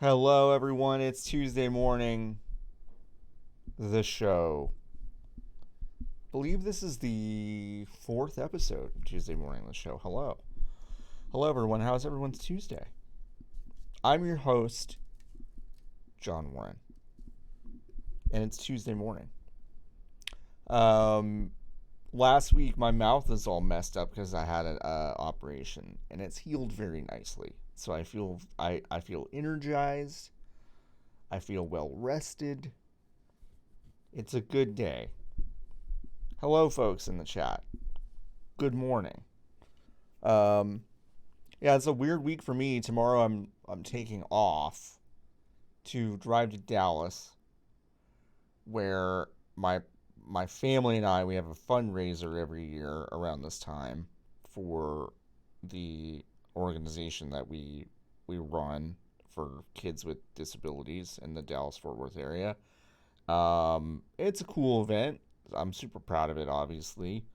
Hello, everyone. It's Tuesday morning. The show. I believe this is the fourth episode. Tuesday morning. The show. Hello. Hello, everyone. How's everyone's Tuesday? I'm your host, John Warren, and it's Tuesday morning. Um, Last week my mouth is all messed up because I had an operation, and it's healed very nicely. So I feel energized. I feel well rested. It's a good day. Hello, folks in the chat. Good morning. Um, yeah, it's a weird week for me. Tomorrow I'm taking off to drive to Dallas, where my family and I we have a fundraiser every year around this time for the organization that we run for kids with disabilities in the Dallas Fort Worth area. It's a cool event. I'm super proud of it, obviously.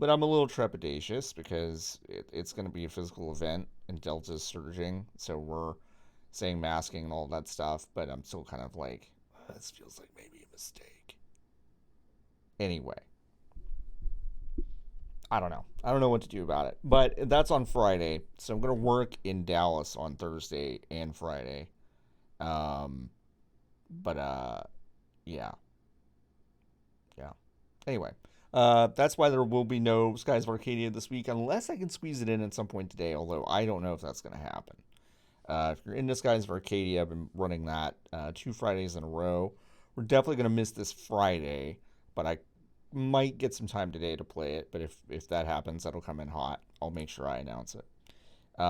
But I'm a little trepidatious because it's going to be a physical event and Delta's surging. So we're saying masking and all that stuff. But I'm still kind of like, this feels like maybe a mistake. Anyway, I don't know. I don't know what to do about it. But that's on Friday. So I'm going to work in Dallas on Thursday and Friday. Um, but yeah. Yeah. Anyway, that's why there will be no Skies of Arcadia this week, unless I can squeeze it in at some point today. Although I don't know if that's going to happen. If you're into Skies of Arcadia, I've been running that 2 Fridays in a row. We're definitely going to miss this Friday, but I might get some time today to play it. But if that happens, that'll come in hot. I'll make sure I announce it. Do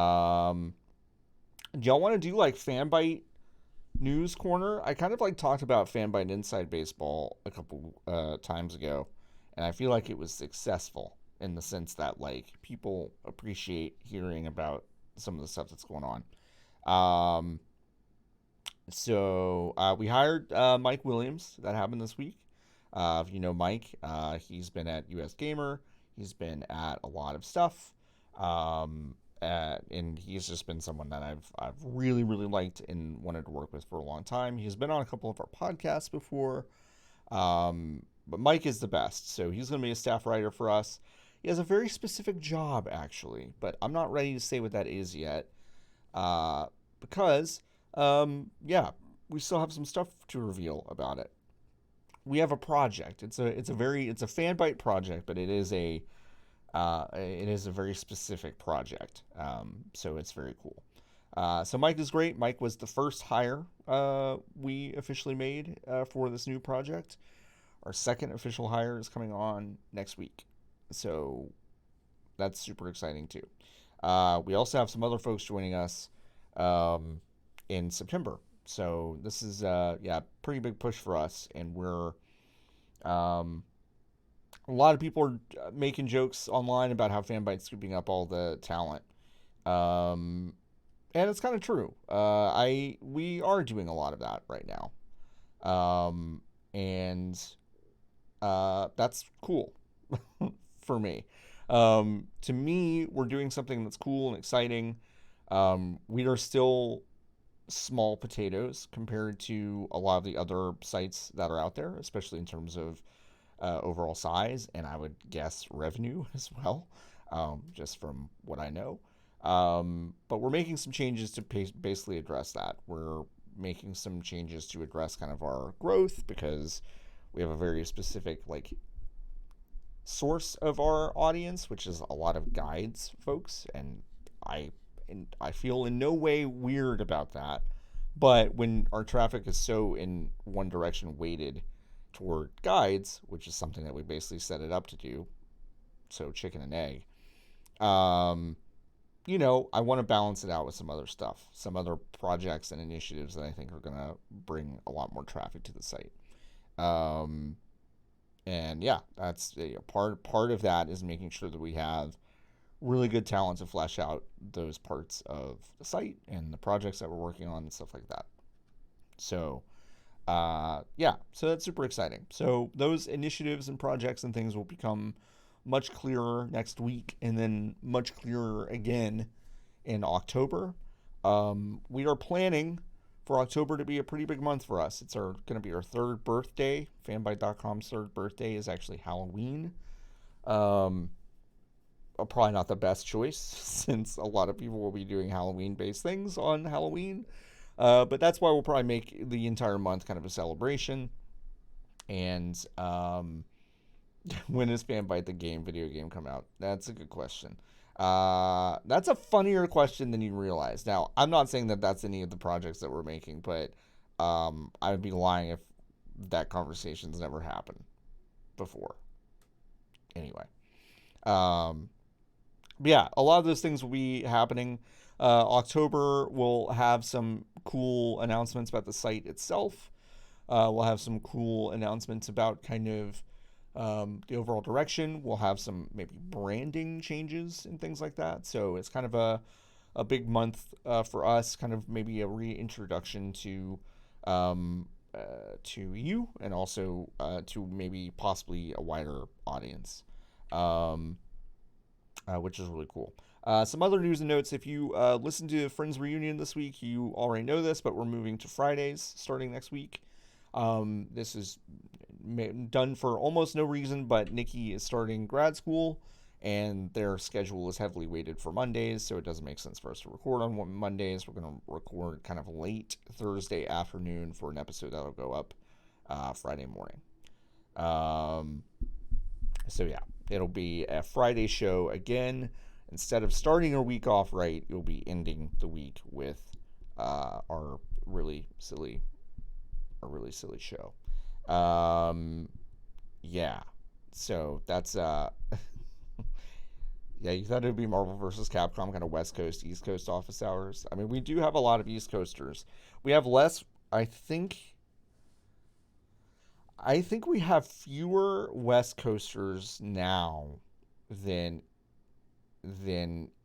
y'all want to do like Fanbyte news corner? I kind of like talked about Fanbyte Inside Baseball a couple times ago, and I feel like it was successful in the sense that like people appreciate hearing about some of the stuff that's going on. Um, so we hired Mike Williams. That happened this week. If you know Mike, he's been at US Gamer. He's been at a lot of stuff. And he's just been someone that I've really liked and wanted to work with for a long time. He's been on a couple of our podcasts before. But Mike is the best. So he's going to be a staff writer for us. He has a very specific job, actually, but I'm not ready to say what that is yet. Because, yeah, we still have some stuff to reveal about it. We have a project. It's a fan bite project, but it is a very specific project. So it's very cool. So Mike is great. Mike was the first hire we officially made for this new project. Our second official hire is coming on next week. So that's super exciting too. We also have some other folks joining us um, in September. So this is yeah, pretty big push for us, and we're um, a lot of people are making jokes online about how Fanbyte's scooping up all the talent. Um, and it's kind of true. I We are doing a lot of that right now. And That's cool for me. To me, we're doing something that's cool and exciting. We are still small potatoes compared to a lot of the other sites that are out there, especially in terms of overall size, and I would guess revenue as well, just from what I know. But we're making some changes to basically address that. We're making some changes to address kind of our growth because we have a very specific like source of our audience, which is a lot of guides folks, I and I feel in no way weird about that. But when our traffic is so in one direction weighted toward guides, which is something that we basically set it up to do, so chicken and egg, um, I want to balance it out with some other stuff, some other projects and initiatives that I think are going to bring a lot more traffic to the site. Um, and yeah, that's part of that is making sure that we have really good talent to flesh out those parts of the site and the projects that we're working on and stuff like that. So, yeah, so that's super exciting. So those initiatives and projects and things will become much clearer next week, and then much clearer again in October. We are planning for October to be a pretty big month for us. It's going to be our third birthday. Fanbyte.com's third birthday is actually Halloween. Um, Probably not the best choice since a lot of people will be doing Halloween based things on Halloween. But that's why we'll probably make the entire month kind of a celebration. And when is Fanbyte the game video game come out? That's a good question. That's a funnier question than you realize. Now, I'm not saying that that's any of the projects that we're making, but I would be lying if that conversation's never happened before. Anyway, um, yeah, a lot of those things will be happening. October will have some cool announcements about the site itself. We'll have some cool announcements about kind of the overall direction. We'll have some maybe branding changes and things like that. So it's kind of a big month for us, kind of maybe a reintroduction um, to you and also to maybe possibly a wider audience. Um, which is really cool. Some other news and notes. If you listen to Friends Reunion this week, you already know this, but we're moving to Fridays starting next week. This is done for almost no reason, but Nikki is starting grad school, and their schedule is heavily weighted for Mondays, so it doesn't make sense for us to record on Mondays. We're going to record kind of late Thursday afternoon for an episode that'll go up Friday morning. So yeah, it'll be a Friday show again. Instead of starting our week off right, you'll be ending the week with our really silly, show. Yeah. So that's yeah. You thought it'd be Marvel versus Capcom, kind of West Coast, East Coast office hours. I mean, we do have a lot of East Coasters. We have less. I think we have fewer West Coasters now than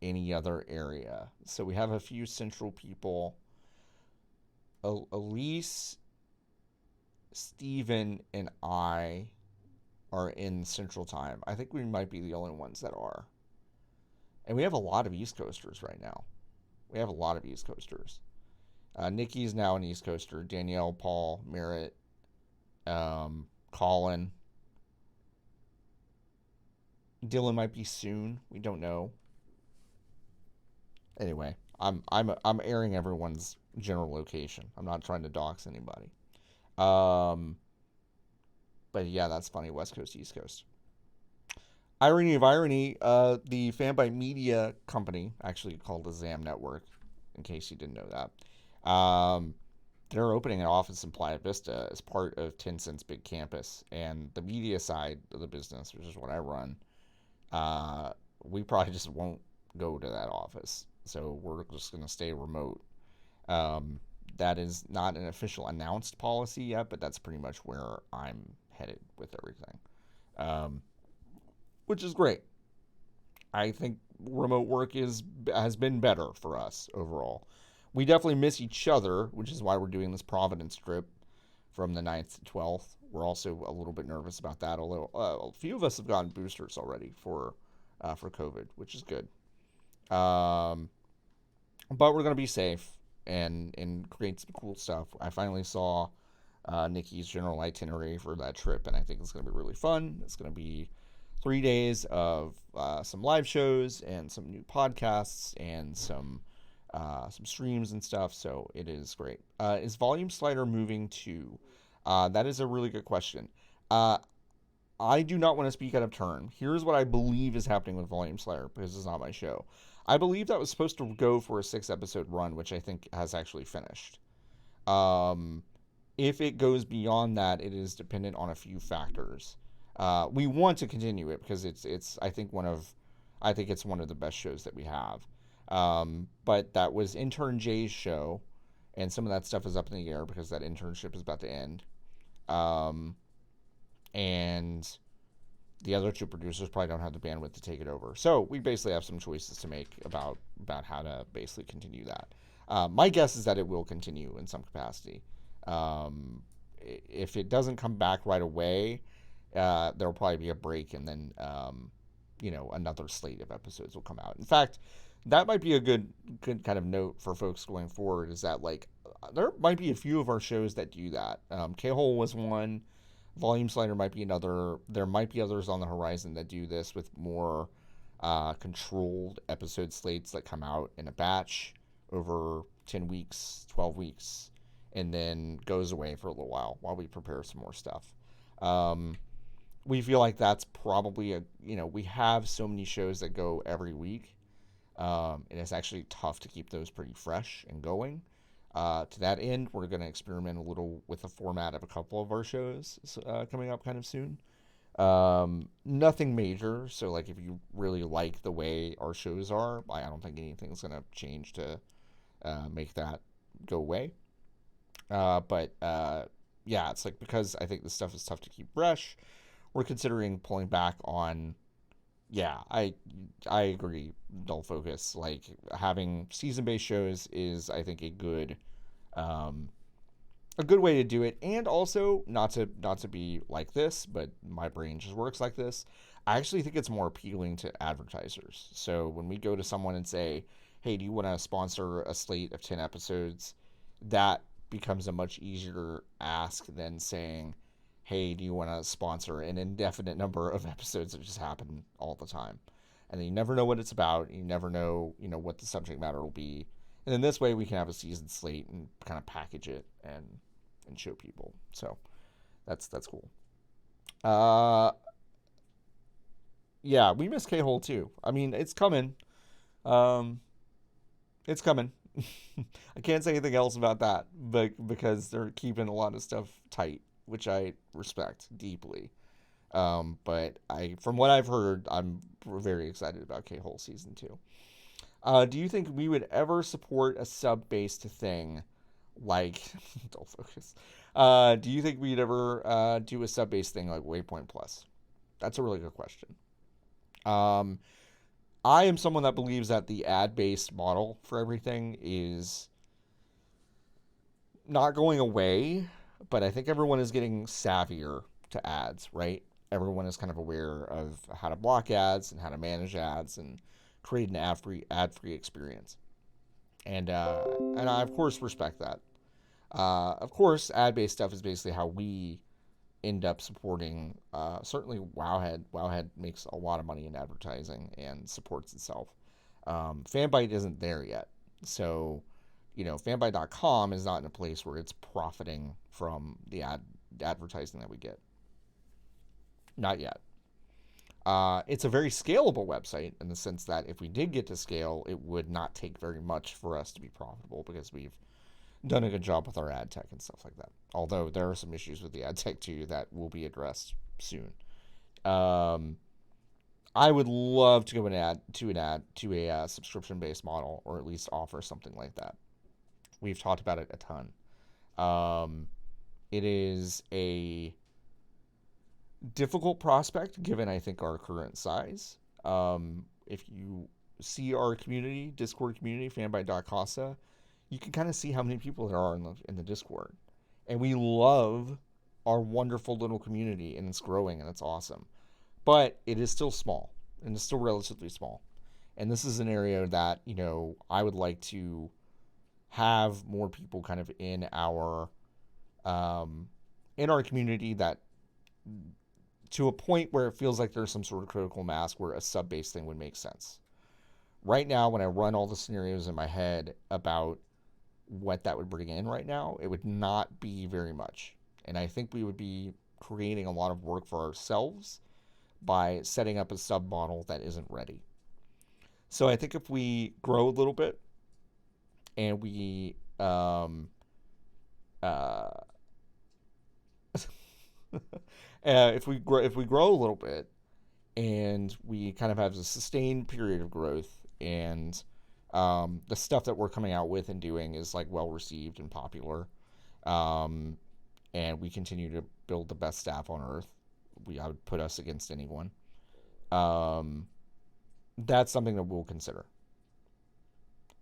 any other area. So we have a few Central people. Elise, Steven, and I are in Central Time. I think we might be the only ones that are. And we have a lot of East Coasters right now. We have a lot of East Coasters. Nikki's now an East Coaster. Danielle, Paul, Merritt, Colin. Dylan might be soon. We don't know. Anyway, I'm airing everyone's general location. I'm not trying to dox anybody. Um, but yeah, that's funny. West Coast, East Coast. Irony of irony, the Fanbyte Media company, actually called the ZAM Network, in case you didn't know that, they're opening an office in Playa Vista as part of Tencent's big campus. And the media side of the business, which is what I run, we probably just won't go to that office. So we're just going to stay remote. Um, that is not an official announced policy yet, but that's pretty much where I'm headed with everything, um, which is great. I think remote work has been better for us overall. We definitely miss each other, which is why we're doing this Providence trip from the 9th to 12th. We're also a little bit nervous about that, although a few of us have gotten boosters already for COVID, which is good. Um, but we're gonna be safe and create some cool stuff. I finally saw Nikki's general itinerary for that trip, and I think it's gonna be really fun. It's gonna be 3 days of some live shows and some new podcasts and some streams and stuff. So it is great. Is Volume Slider moving to? That is a really good question. Uh, I do not want to speak out of turn. Here's what I believe is happening with Volume Slider because it's not my show. I believe that was supposed to go for a 6 episode run, which I think has actually finished. Um, if it goes beyond that, it is dependent on a few factors. We want to continue it because it's I think it's one of the best shows that we have. But that was intern Jay's show, and some of that stuff is up in the air because that internship is about to end. Um, and the other two producers probably don't have the bandwidth to take it over. So we basically have some choices to make about how to basically continue that. My guess is that it will continue in some capacity. Um, if it doesn't come back right away, there'll probably be a break, and then another slate of episodes will come out. In fact, that might be a good kind of note for folks going forward. Is that like there might be a few of our shows that do that. K-Hole was one. Volume Slider might be another. There might be others on the horizon that do this with more controlled episode slates that come out in a batch over 10 weeks, 12 weeks, and then goes away for a little while we prepare some more stuff. Um, we feel like that's probably we have so many shows that go every week, and it's actually tough to keep those pretty fresh and going. To that end, we're going to experiment a little with the format of a couple of our shows coming up kind of soon. Nothing major. So, like, if you really like the way our shows are, I don't think anything's going to change to make that go away. But yeah, it's like because I think this stuff is tough to keep fresh, we're considering pulling back on. Yeah, I agree. Dull focus. Like having season based shows is, I think, um, a good way to do it, and also not to be like this, but my brain just works like this. I actually think it's more appealing to advertisers. So when we go to someone and say, "Hey, do you want to sponsor a slate of 10 episodes?" That becomes a much easier ask than saying, "Hey, do you want to sponsor an indefinite number of episodes that just happen all the time?" And then you never know what it's about. You never know, what the subject matter will be. And then this way, we can have a season slate and kind of package it and show people. So that's cool. Uh, yeah, we miss K Hole too. I mean, it's coming. Um, it's coming. I can't say anything else about that, but because they're keeping a lot of stuff tight, which I respect deeply. But from what I've heard, I'm very excited about K Hole season 2. Do you think we would ever support a sub-based thing like Dull Focus? Do you think we'd ever do a sub-based thing like Waypoint Plus? That's a really good question. Um, I am someone that believes that the ad-based model for everything is not going away, but I think everyone is getting savvier to ads, right? Everyone is kind of aware of how to block ads and how to manage ads and create an ad free experience. And I of course respect that. Of course, ad based stuff is basically how we end up supporting. Certainly, Wowhead. Wowhead makes a lot of money in advertising and supports itself. Fanbyte isn't there yet, so fanbyte.com is not in a place where it's profiting from the advertising that we get. Not yet. It's a very scalable website in the sense that if we did get to scale, it would not take very much for us to be profitable because we've done a good job with our ad tech and stuff like that. Although there are some issues with the ad tech too that will be addressed soon. Um, I would love to go to a subscription based model, or at least offer something like that. We've talked about it a ton. Um, it is a difficult prospect given I think our current size. If you see our community, Discord community, fanbyte.casa, you can kind of see how many people there are in the Discord. And we love our wonderful little community, and it's growing and it's awesome. But it is still small, and it's still relatively small. And this is an area that, I would like to have more people kind of um, in our community that to a point where it feels like there's some sort of critical mass where a sub-based thing would make sense. Right now, when I run all the scenarios in my head about what that would bring in right now, it would not be very much. And I think we would be creating a lot of work for ourselves by setting up a sub model that isn't ready. So I think if we grow a little bit and we uh, if we grow a little bit and we kind of have a sustained period of growth, and the stuff that we're coming out with and doing is like well received and popular, um, and we continue to build the best staff on earth, I would put us against anyone. Um, that's something that we'll consider.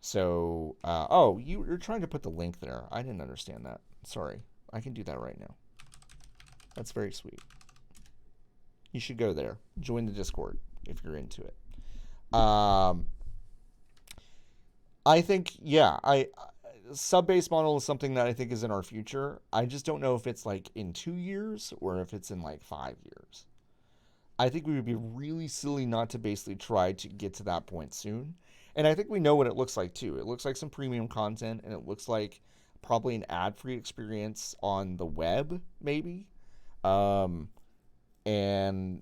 So, oh, you're trying to put the link there. I didn't understand that. Sorry. I can do that right now. That's very sweet. You should go there. Join the Discord if you're into it. I think, yeah, sub-based model is something that I think is in our future. I just don't know if it's like in 2 years or if it's in like 5 years. I think we would be really silly not to basically try to get to that point soon. And I think we know what it looks like too. It looks like some premium content, and it looks like probably an ad-free experience on the web, maybe, um, and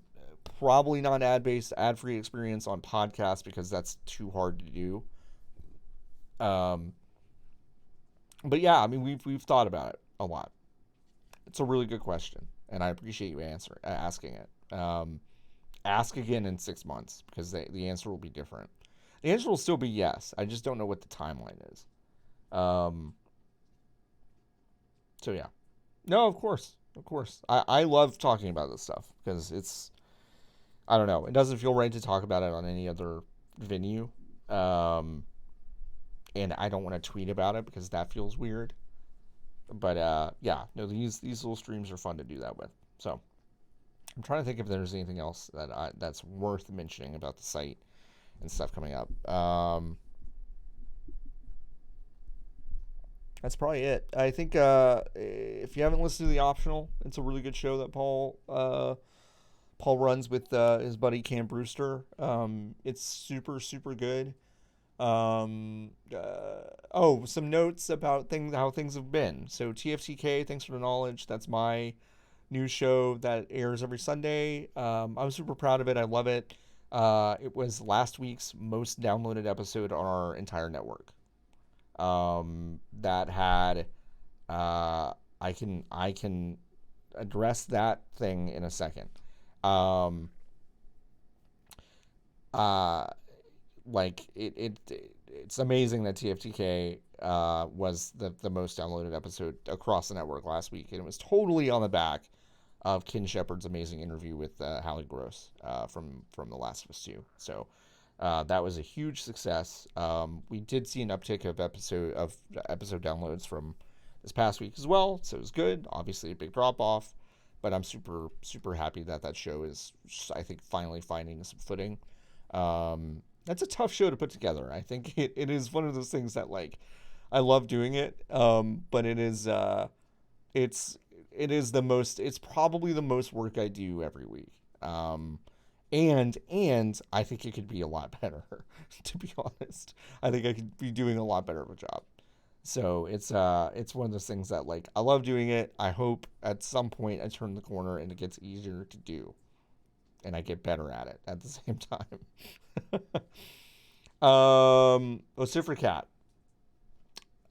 probably not ad-based, ad-free experience on podcasts because that's too hard to do. Um, but yeah, I mean, we've thought about it a lot. It's a really good question, and I appreciate you asking it. Ask again in 6 months because the answer will be different. The answer will still be yes. I just don't know what the timeline is. Um, so yeah, no, of course. I love talking about this stuff because it's I don't know. It doesn't feel right to talk about it on any other venue. Um, and I don't want to tweet about it because that feels weird. But yeah, no, these little streams are fun to do that with. So I'm trying to think if there's anything else that's worth mentioning about the site and stuff coming up. That's probably it. I think if you haven't listened to the optional, it's a really good show that Paul runs with his buddy Cam Brewster. It's super good. Some notes about things how things have been. So TFTK, thanks for the knowledge. That's my news show that airs every Sunday. I'm super proud of it. I love it. It was last week's most downloaded episode on our entire network. That had I can address that thing in a second. Um, uh, it's amazing that TFTK was the most downloaded episode across the network last week, and it was totally on the back of Ken Shepard's amazing interview with Hallie Gross from The Last of Us 2. So that was a huge success. We did see an uptick of episode downloads from this past week as well, so it was good. Obviously, a big drop off, but I'm super happy that that show is, I think, finally finding some footing. That's a tough show to put together. I think it is one of those things that like I love doing it, but it's it's probably the most work I do every week. And I think it could be a lot better. To be honest, I think I could be doing a lot better of a job. So it's one of those things that like I love doing it. I hope at some point I turn the corner and it gets easier to do, and I get better at it at the same time. Cat.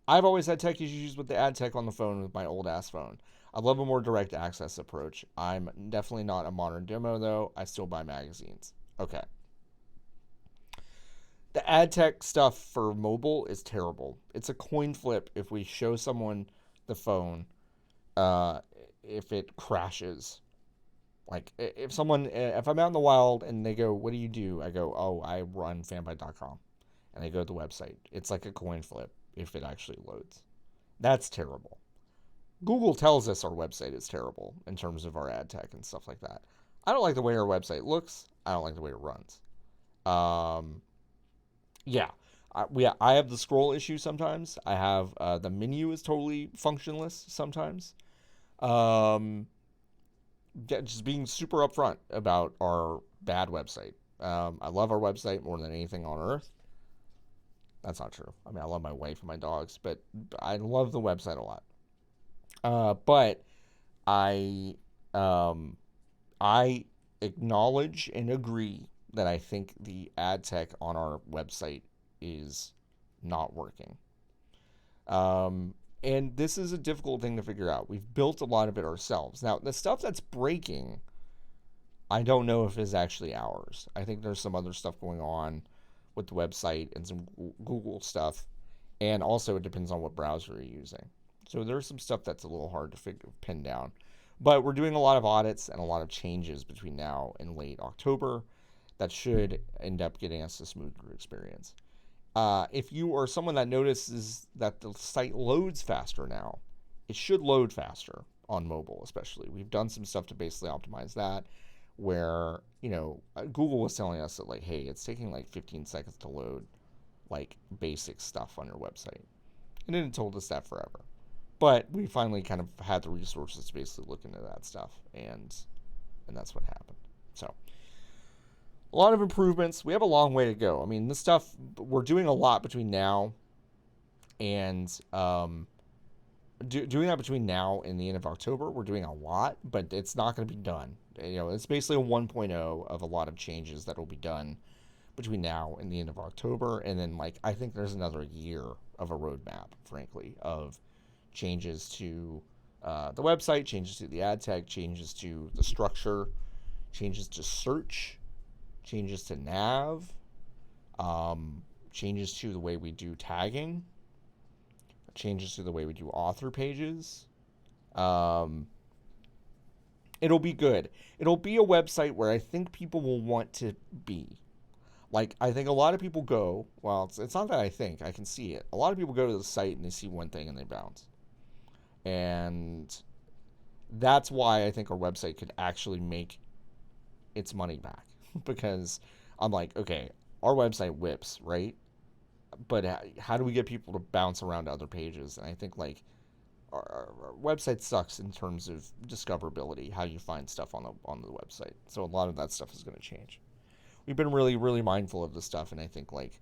I've always had tech issues with the ad tech on the phone with my old ass phone. I love a more direct access approach. I'm definitely not a modern demo though. I still buy magazines. Okay. The ad tech stuff for mobile is terrible. It's a coin flip if we show someone the phone, uh, if it crashes. Like if I'm out in the wild and they go, "What do you do?" I go, "Oh, I run fanbyte.com," and they go to the website. It's like a coin flip if it actually loads. That's terrible. Google tells us our website is terrible in terms of our ad tech and stuff like that. I don't like the way our website looks. I don't like the way it runs. Um, yeah, I have the scroll issue sometimes. I have the menu is totally functionless sometimes. Um, just being super upfront about our bad website. I love our website more than anything on earth. That's not true. I mean, I love my wife and my dogs, but I love the website a lot. But I um, I acknowledge and agree that I think the ad tech on our website is not working. Um, and this is a difficult thing to figure out. We've built a lot of it ourselves. Now, the stuff that's breaking, I don't know if is actually ours. I think there's some other stuff going on with the website and some Google stuff. And also, it depends on what browser you're using. So there's some stuff that's a little hard to pin down. But we're doing a lot of audits and a lot of changes between now and late October that should end up getting us a smoother experience. If you are someone that notices that the site loads faster now, it should load faster on mobile, especially. We've done some stuff to basically optimize that, where Google was telling us that like, hey, it's taking like 15 seconds to load like basic stuff on your website, And it had told us that forever. But we finally kind of had the resources to basically look into that stuff, and that's what happened. So a lot of improvements. We have a long way to go. I mean, this stuff, we're doing a lot between now and doing that between now and the end of October. We're doing a lot, but it's not going to be done. It's basically a 1.0 of a lot of changes that will be done between now and the end of October. And then, like, I think there's another year of a roadmap, frankly, of changes to the website, changes to the ad tech, changes to the structure, changes to search, changes to nav, changes to the way we do tagging, changes to the way we do author pages. It'll be good. It'll be a website where I think people will want to be. Like, I think a lot of people go, well, it's not that I think, I can see it. A lot of people go to the site and they see one thing and they bounce. And that's why I think our website could actually make its money back. Because I'm like, okay, our website whips, right? But how do we get people to bounce around to other pages? And I think, like, our website sucks in terms of discoverability, how you find stuff on the website. So a lot of that stuff is going to change. We've been really, really mindful of this stuff, and I think, like,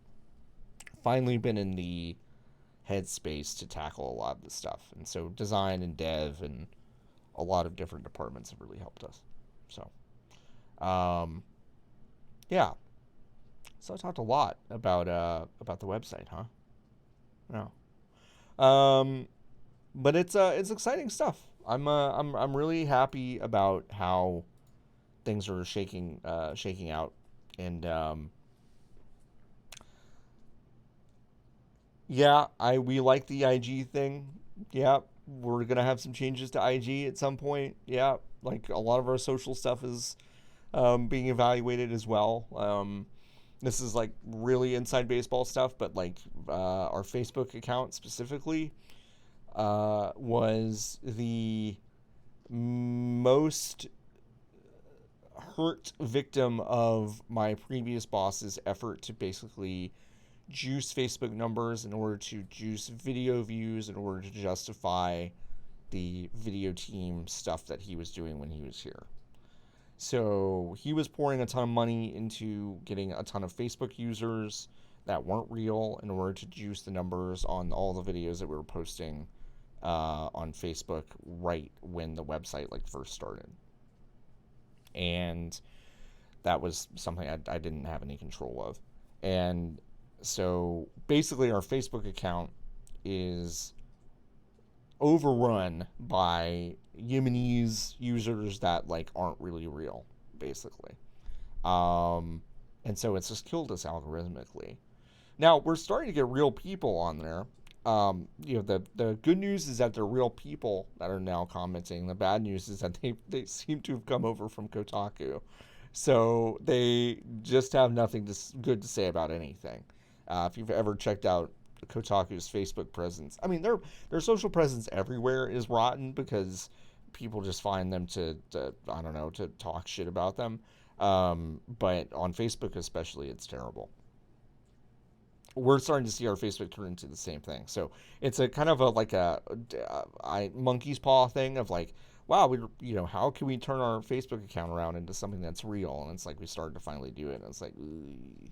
finally been in the headspace to tackle a lot of this stuff. And so design and dev and a lot of different departments have really helped us. So, yeah. So I talked a lot about the website, huh? No. But it's exciting stuff. I'm really happy about how things are shaking out, and yeah, we like the IG thing. Yeah, we're gonna have some changes to IG at some point. Yeah, like a lot of our social stuff is being evaluated as well. This is like really inside baseball stuff, but like our Facebook account specifically was the most hurt victim of my previous boss's effort to basically juice Facebook numbers in order to juice video views in order to justify the video team stuff that he was doing when he was here. So he was pouring a ton of money into getting a ton of Facebook users that weren't real in order to juice the numbers on all the videos that we were posting on Facebook right when the website like first started. And that was something I didn't have any control of. And so basically our Facebook account is overrun by Yemenis users that like aren't really real, basically. And so it's just killed us algorithmically. Now we're starting to get real people on there. The good news is that they're real people that are now commenting. The bad news is that they seem to have come over from Kotaku, so they just have nothing good to say about anything. If you've ever checked out Kotaku's Facebook presence, I mean their social presence everywhere is rotten because people just find them to I don't know, to talk shit about them. But on Facebook especially, it's terrible. We're starting to see our Facebook turn into the same thing. So it's a kind of a monkey's paw thing of like, wow, how can we turn our Facebook account around into something that's real? And it's like we started to finally do it, and it's like, ugh.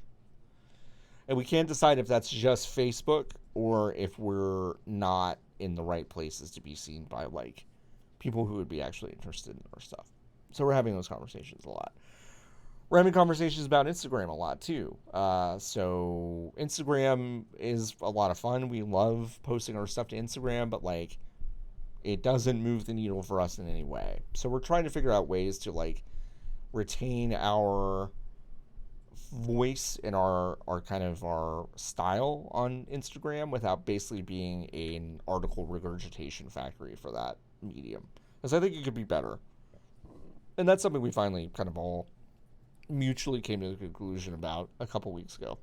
And we can't decide if that's just Facebook or if we're not in the right places to be seen by like people who would be actually interested in our stuff. So we're having those conversations a lot. We're having conversations about Instagram a lot too. So Instagram is a lot of fun. We love posting our stuff to Instagram, but like it doesn't move the needle for us in any way. So we're trying to figure out ways to like retain our voice and our kind of our style on Instagram without basically being an article regurgitation factory for that medium. Because I think it could be better. And that's something we finally kind of all mutually came to the conclusion about a couple weeks ago.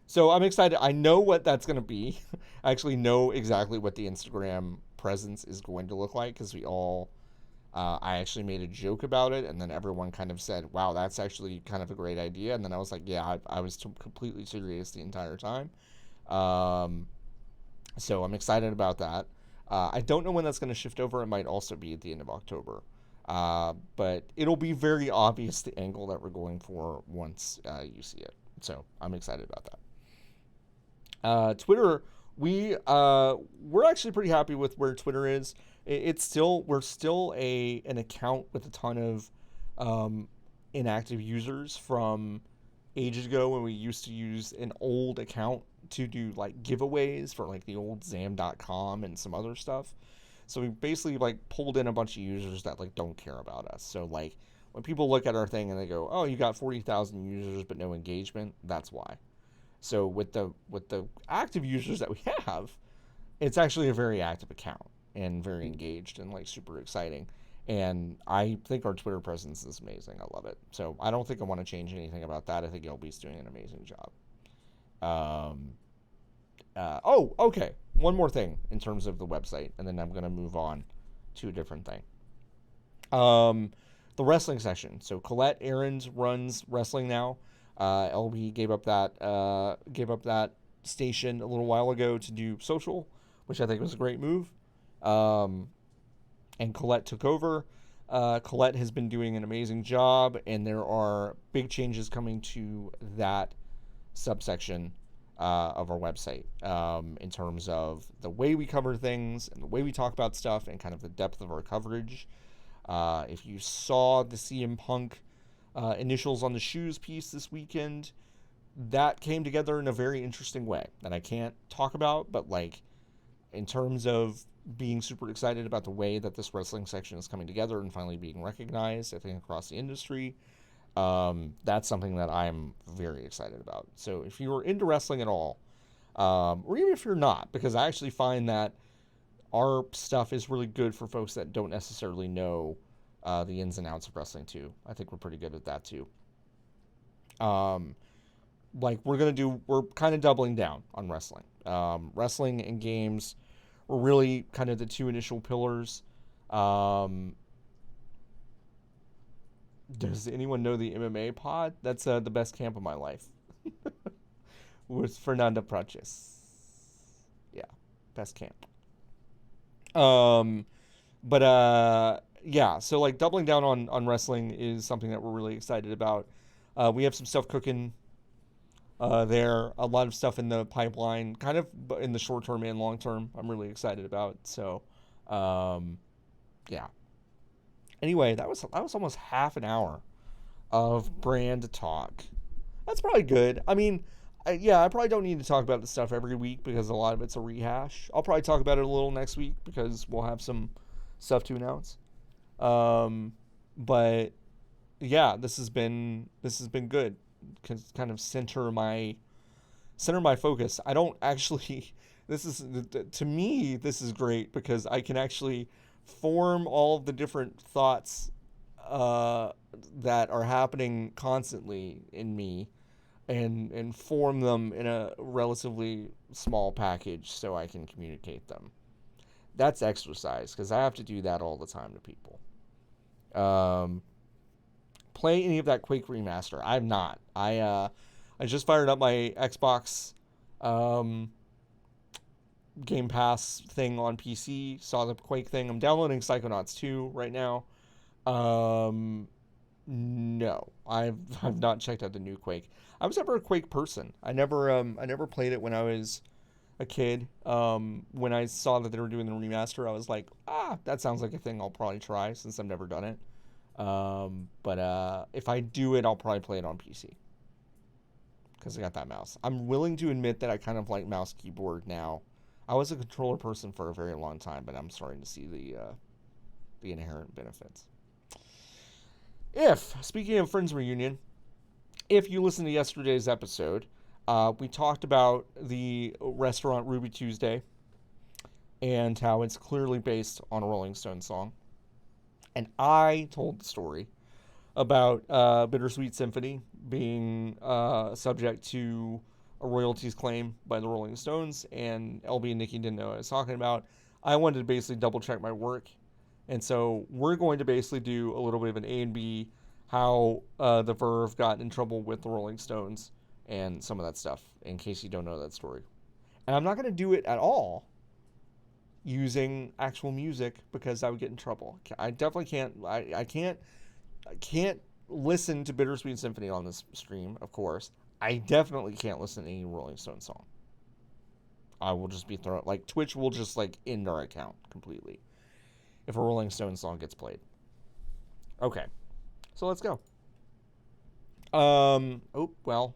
So I'm excited. I know what that's going to be. I actually know exactly what the Instagram presence is going to look like because I actually made a joke about it, and then everyone kind of said, wow, that's actually kind of a great idea. And then I was like, yeah, I was completely serious the entire time. Um, so I'm excited about that. I don't know when that's going to shift over. It might also be at the end of October. But it'll be very obvious the angle that we're going for once you see it. So I'm excited about that. Twitter, we're actually pretty happy with where Twitter is. It's still we're still a an account with a ton of um, inactive users from ages ago when we used to use an old account to do like giveaways for like the old Zam.com and some other stuff. So we basically like pulled in a bunch of users that like don't care about us. So like when people look at our thing and they go, "Oh, you got 40,000 users but no engagement," that's why. So with the active users that we have, it's actually a very active account and very engaged and like super exciting. And I think our Twitter presence is amazing. I love it. So I don't think I want to change anything about that. I think LB's doing an amazing job. Um, oh, okay. One more thing in terms of the website, and then I'm gonna move on to a different thing. Um, the wrestling session. So Colette Aarons runs wrestling now. LB gave up that station a little while ago to do social, which I think was a great move. Um, and Colette took over. Colette has been doing an amazing job, and there are big changes coming to that subsection of our website in terms of the way we cover things and the way we talk about stuff and kind of the depth of our coverage. If you saw the CM Punk initials on the shoes piece this weekend, that came together in a very interesting way that I can't talk about, but like in terms of being super excited about the way that this wrestling section is coming together and finally being recognized, I think across the industry, that's something that I'm very excited about. So if you're into wrestling at all, or even if you're not, because I actually find that our stuff is really good for folks that don't necessarily know the ins and outs of wrestling too. I think we're pretty good at that too. Um, like we're kind of doubling down on wrestling. Wrestling and games were really kind of the two initial pillars. Um, does anyone know the MMA pod? That's the best camp of my life with Fernanda Praches. Yeah, best camp. Um, but yeah, so like doubling down on wrestling is something that we're really excited about. We have some stuff cooking there, a lot of stuff in the pipeline, kind of in the short term and long term. I'm really excited about. So, um, yeah. Anyway, that was almost half an hour of brand talk. That's probably good. I mean, yeah, I probably don't need to talk about this stuff every week because a lot of it's a rehash. I'll probably talk about it a little next week because we'll have some stuff to announce. Um, but yeah, this has been good. Kind of center my focus. I don't actually. This is to me. This is great because I can actually form all of the different thoughts uh, that are happening constantly in me and form them in a relatively small package so I can communicate them. That's exercise because I have to do that all the time to people. Um, Play any of that Quake remaster? I'm not. I just fired up my Xbox um, Game Pass thing on PC. Saw the Quake thing. I'm downloading Psychonauts 2 right now. Um, no, I've not checked out the new Quake. I was never a Quake person. I never played it when I was a kid. When I saw that they were doing the remaster, I was like, that sounds like a thing I'll probably try since I've never done it. But if I do it, I'll probably play it on PC because I got that mouse. I'm willing to admit that I kind of like mouse keyboard now. I was a controller person for a very long time, but I'm starting to see the inherent benefits. If speaking of Friends reunion, if you listen to yesterday's episode, we talked about the restaurant Ruby Tuesday and how it's clearly based on a Rolling Stones song. And I told the story about Bittersweet Symphony being subject to a royalties claim by the Rolling Stones, and LB and Nikki didn't know what I was talking about. I wanted to basically double check my work, and so we're going to basically do a little bit of an A and B, how the Verve got in trouble with the Rolling Stones and some of that stuff, in case you don't know that story. And I'm not going to do it at all using actual music because I would get in trouble. I definitely can't. I can't listen to Bittersweet Symphony on this stream, of course. I definitely can't listen to any Rolling Stones song. I will just be thrown. Like, Twitch will just, like, end our account completely if a Rolling Stones song gets played. Okay, so let's go. Oh, well,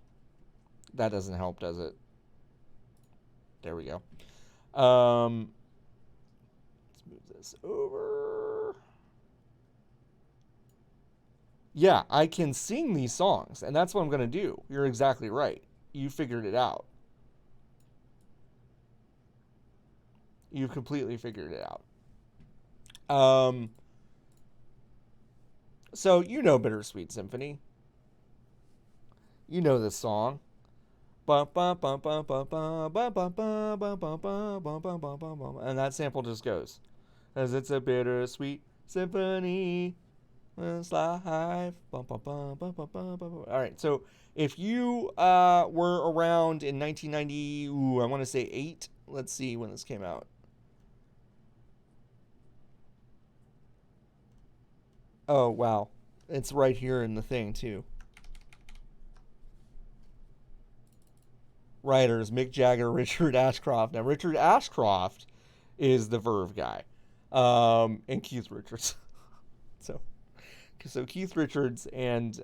that doesn't help, does it? There we go. Let's move this over. Yeah, I can sing these songs, and that's what I'm going to do. You're exactly right. You figured it out. You've completely figured it out. Um, so you know Bittersweet Symphony. You know this song. And that sample just goes. As it's a bittersweet symphony. Life. All right, so if you were around in 1990, I want to say 8. Let's see when this came out. Oh, wow. It's right here in the thing, too. Writers Mick Jagger, Richard Ashcroft. Now, Richard Ashcroft is the Verve guy, and Keith Richards. so, so Keith Richards and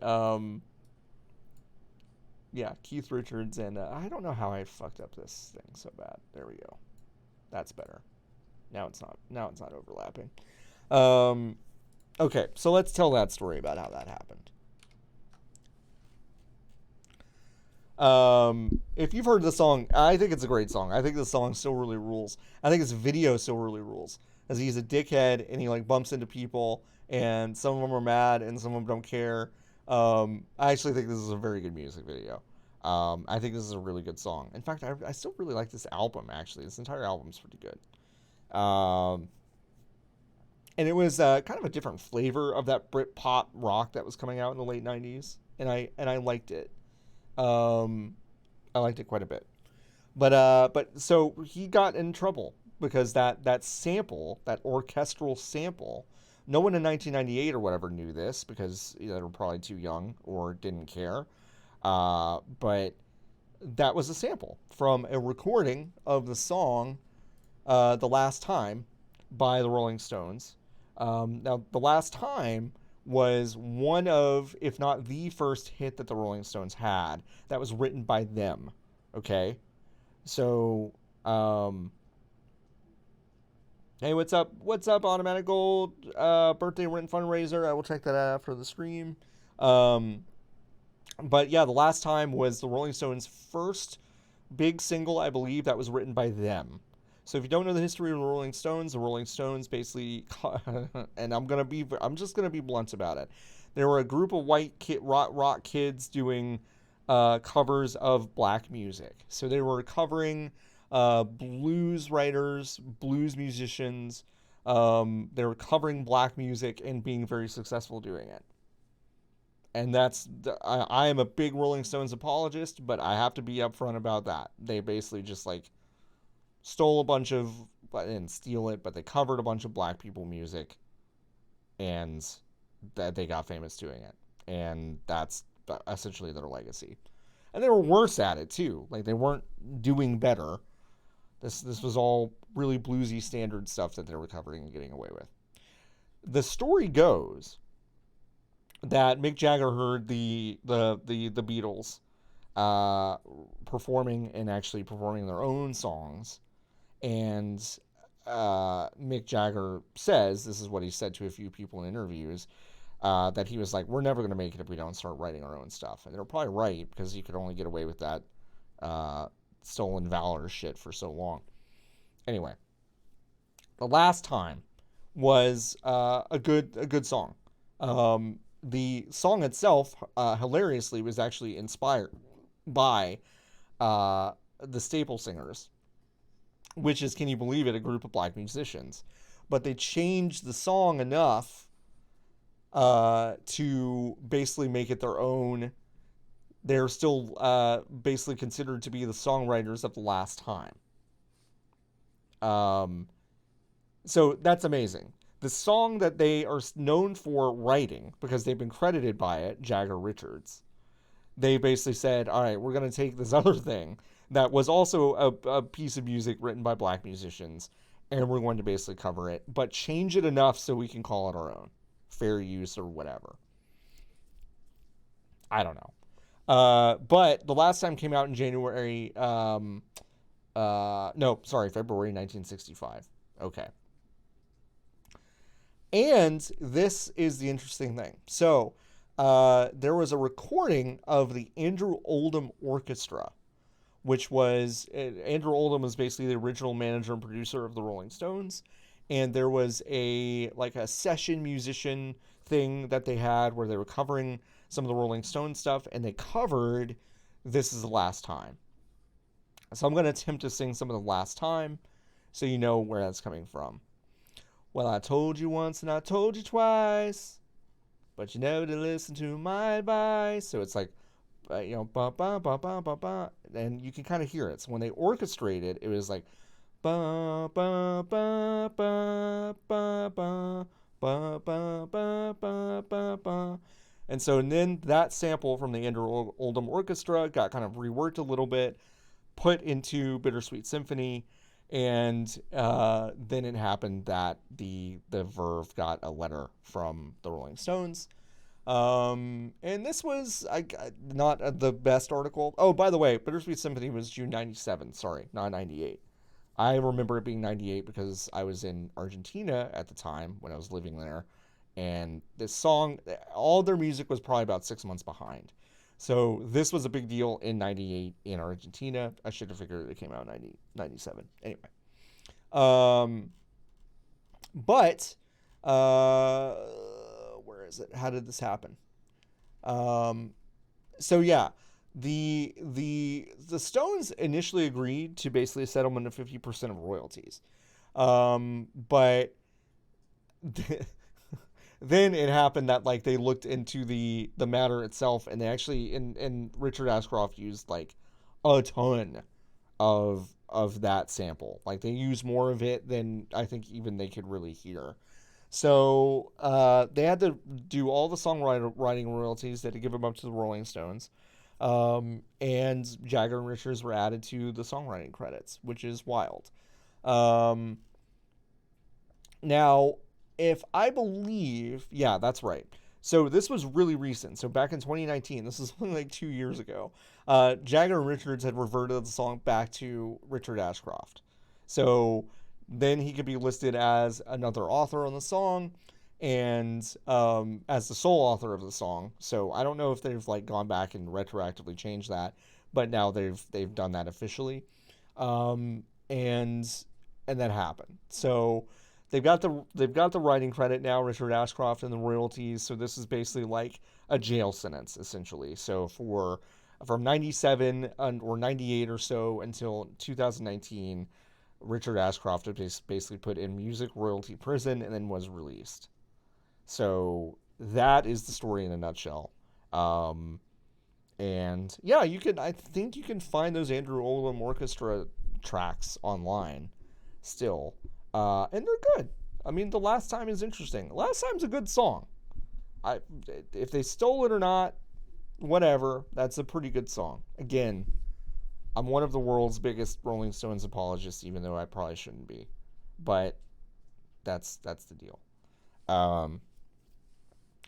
yeah, Keith Richards and I don't know how I fucked up this thing so bad. There we go. That's better. Now it's not. Now it's not overlapping. Um, okay, so let's tell that story about how that happened. If you've heard the song, I think it's a great song. I think the song still really rules. I think his video still really rules. As he's a dickhead and he like bumps into people, and some of them are mad and some of them don't care. I actually think this is a very good music video. I think this is a really good song. In fact, I still really like this album. Actually, this entire album's pretty good. And it was kind of a different flavor of that Brit pop rock that was coming out in the late '90s, and I liked it. Um, I liked it quite a bit. But so he got in trouble because that sample, that orchestral sample, no one in 1998 or whatever knew this because they were probably too young or didn't care. But that was a sample from a recording of the song "The Last Time" by the Rolling Stones. Now, "The Last Time" was one of, if not the first hit that the Rolling Stones had that was written by them. Okay, so, hey, what's up? What's up, Automatic Gold? Birthday rent fundraiser. I will check that out after the stream. Um, but yeah, The Last Time was the Rolling Stones' first big single, I believe, that was written by them. So if you don't know the history of the Rolling Stones basically, and I'm just gonna be blunt about it. There were a group of white rock kids doing covers of black music. So they were covering blues writers, blues musicians. They were covering black music and being very successful doing it. And I am a big Rolling Stones apologist, but I have to be upfront about that. They basically just like stole a bunch of, didn't steal it, but they covered a bunch of black people music, and that they got famous doing it, and that's essentially their legacy. And they were worse at it too. Like, they weren't doing better. This was all really bluesy standard stuff that they were covering and getting away with. The story goes that Mick Jagger heard the Beatles performing and actually performing their own songs, and Mick Jagger says, this is what he said to a few people in interviews, that he was like, we're never going to make it if we don't start writing our own stuff. And they're probably right, because you could only get away with that stolen valor shit for so long. Anyway, The Last Time was a good song. The song itself, hilariously, was actually inspired by the Staple Singers, which is, can you believe it, a group of black musicians. But they changed the song enough to basically make it their own. They're still basically considered to be the songwriters of The Last Time. Um, so that's amazing. The song that they are known for writing, because they've been credited by it, Jagger Richards, they basically said, all right, we're going to take this other thing that was also a piece of music written by black musicians, and we're going to basically cover it, but change it enough so we can call it our own. Fair use or whatever. I don't know. But the last time came out in January. No, sorry, February 1965. Okay. And this is the interesting thing. So, there was a recording of the Andrew Oldham Orchestra, which was Andrew Oldham was basically the original manager and producer of the Rolling Stones, and there was a session musician thing that they had where they were covering some of the Rolling Stones stuff, and they covered "This Is the Last Time." So I'm going to attempt to sing some of the last time, so you know where that's coming from. Well, I told you once and I told you twice, but you never did listen to my advice. So it's like, ba ba ba ba ba ba, and you can kind of hear it. So when they orchestrated, it was like ba ba ba ba ba ba ba ba ba ba ba ba. And so and then that sample from the Andrew Oldham Orchestra got kind of reworked a little bit, put into Bittersweet Symphony, and then it happened that the Verve got a letter from the Rolling Stones. And this was not the best article. Oh, by the way, Bittersweet Symphony was June 97. Sorry, not 98. I remember it being 98 because I was in Argentina at the time when I was living there. And this song, all their music was probably about 6 months behind. So this was a big deal in 98 in Argentina. I should have figured it came out in 97. Anyway. Um, but, uh, where is it? How did this happen? Um, so yeah, the Stones initially agreed to basically a settlement of 50% of royalties. But then it happened that like they looked into the matter itself, and they actually and Richard Ashcroft used like a ton of that sample. Like they used more of it than I think even they could really hear. So they had to do all the songwriting royalties. They had to give them up to the Rolling Stones. And Jagger and Richards were added to the songwriting credits, which is wild. Um, Now, if I believe, yeah, that's right. So this was really recent. So back in 2019, this is only like 2 years ago. Jagger and Richards had reverted the song back to Richard Ashcroft. So then he could be listed as another author on the song and as the sole author of the song. So I don't know if they've like gone back and retroactively changed that, but now they've done that officially, um, and and that happened. So they've got the writing credit now, Richard Ashcroft, and the royalties. So this is basically like a jail sentence essentially. So for from 97 or 98 or so until 2019, Richard Ashcroft was basically put in music royalty prison and then was released. So that is the story in a nutshell. Um, and yeah, you can. I think you can find those Andrew Oldham Orchestra tracks online still, and they're good. I mean, the last time is interesting. Last time's a good song. I if they stole it or not, whatever. That's a pretty good song. Again, I'm one of the world's biggest Rolling Stones apologists, even though I probably shouldn't be. But that's the deal. Um,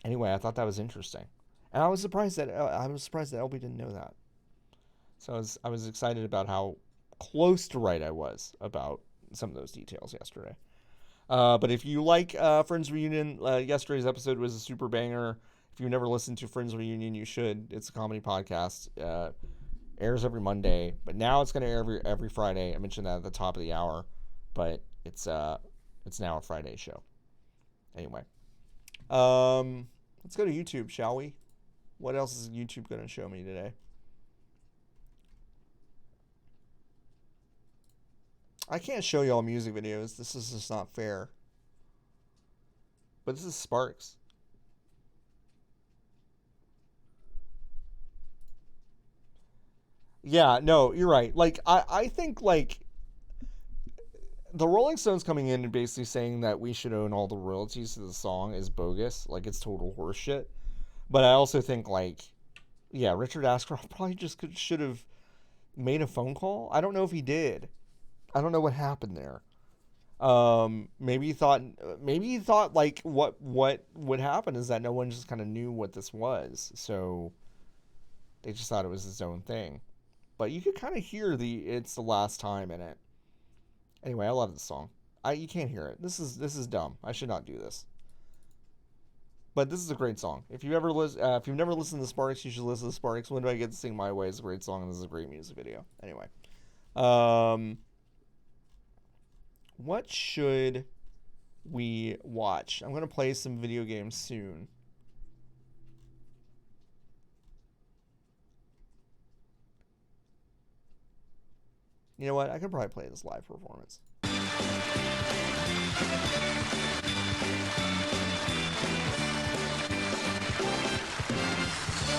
anyway, I thought that was interesting, and I was surprised that LB didn't know that. So I was excited about how close to right I was about some of those details yesterday. But if you like Friends Reunion, yesterday's episode was a super banger. If you've never listened to Friends Reunion, you should. It's a comedy podcast. Airs every Monday, but now it's going to air every Friday. I mentioned that at the top of the hour, but it's now a Friday show. Anyway, let's go to YouTube, shall we? What else is YouTube going to show me today? I can't show y'all music videos. This is just not fair. But this is Sparks. Yeah, no, you're right. Like I think like the Rolling Stones coming in and basically saying that we should own all the royalties to the song is bogus. Like, it's total horseshit. But I also think, like, yeah, Richard Ashcroft probably just should have made a phone call. I don't know if he did. I don't know what happened there. Maybe he thought like what would happen is that no one just kind of knew what this was, so they just thought it was his own thing. But you could kind of hear the "It's the Last Time" in it. Anyway, I love this song. You can't hear it. This is dumb. I should not do this. But this is a great song. If you've never listened to Sparks, you should listen to Sparks. When Do I Get to Sing My Way is a great song, and this is a great music video. Anyway, what should we watch? I'm gonna play some video games soon. You know what? I could probably play this live performance.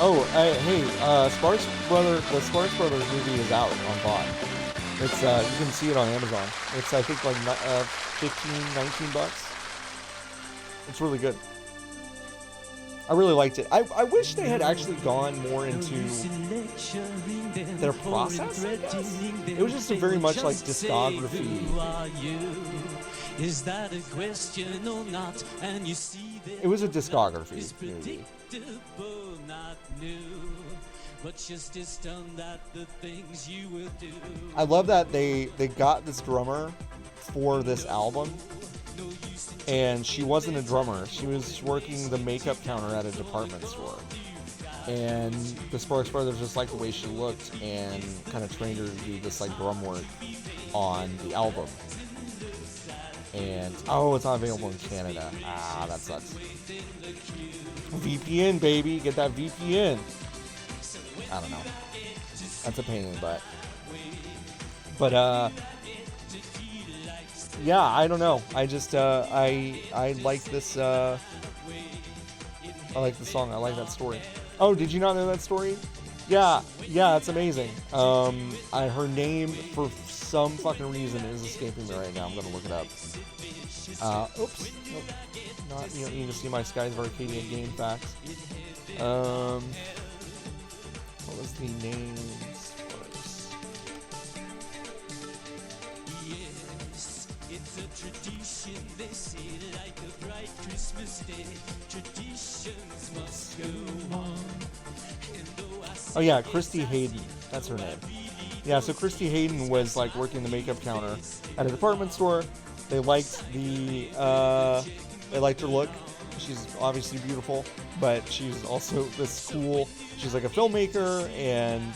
Oh, hey, the Sparks Brothers movie is out on VOD. It's you can see it on Amazon. It's I think like 15, 19 bucks. It's really good. I really liked it. I wish they had actually gone more into their process, I guess. It was just a very much like discography. Is that a question or not? And you see it was a discography movie. I love that they got this drummer for this album, and she wasn't a drummer. She was working the makeup counter at a department store. And the Sparks Brothers just liked the way she looked and kind of trained her to do this like drum work on the album. And it's not available in Canada. That sucks. VPN, baby, get that VPN. I don't know. That's a pain in the butt. But yeah, I don't know. I just I like this. I like the song. I like that story. Oh, did you not know that story? Yeah, it's amazing. Her name for some fucking reason is escaping me right now. I'm gonna look it up. Oops. Nope. Not. You don't need to see my Skies of Arcadia game facts. What was the name? It's a tradition, they say, like a bright Christmas day. Traditions must go on. Oh yeah, Christy Hayden. That's her name. Yeah, so Christy Hayden was like working the makeup counter at a department store. They liked her look. She's obviously beautiful, but she's also this cool. She's like a filmmaker, and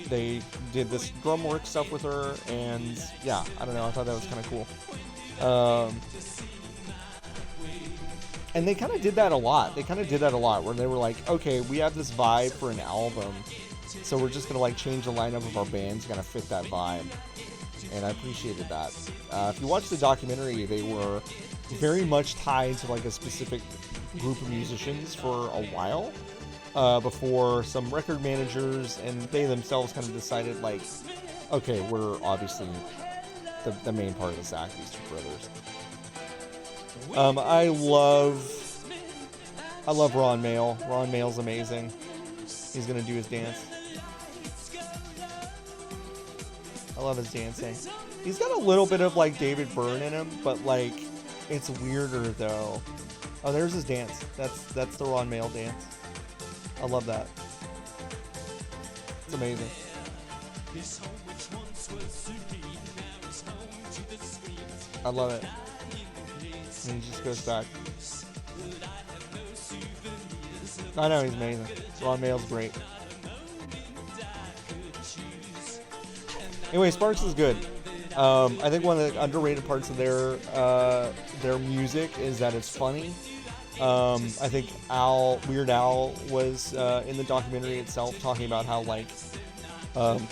they did this drum work stuff with her, and yeah, I don't know. I thought that was kind of cool. And they kind of did that a lot. Where they were like, okay, we have this vibe for an album, so we're just gonna like change the lineup of our bands to kind of fit that vibe. And I appreciated that. If you watch the documentary, they were very much tied to like a specific group of musicians for a while. Before some record managers and they themselves kind of decided, like, okay, we're obviously the main part of this act, these two brothers. I love Ron Mael. Ron Mael's amazing. He's gonna do his dance. I love his dancing. He's got a little bit of like David Byrne in him, but like it's weirder though. Oh, there's his dance. That's the Ron Mael dance. I love that. It's amazing. I love it. And he just goes back. I know, he's amazing. Ron Mael's great. Anyway, Sparks is good. I think one of the underrated parts of their music is that it's funny. I think Weird Al was in the documentary itself talking about how like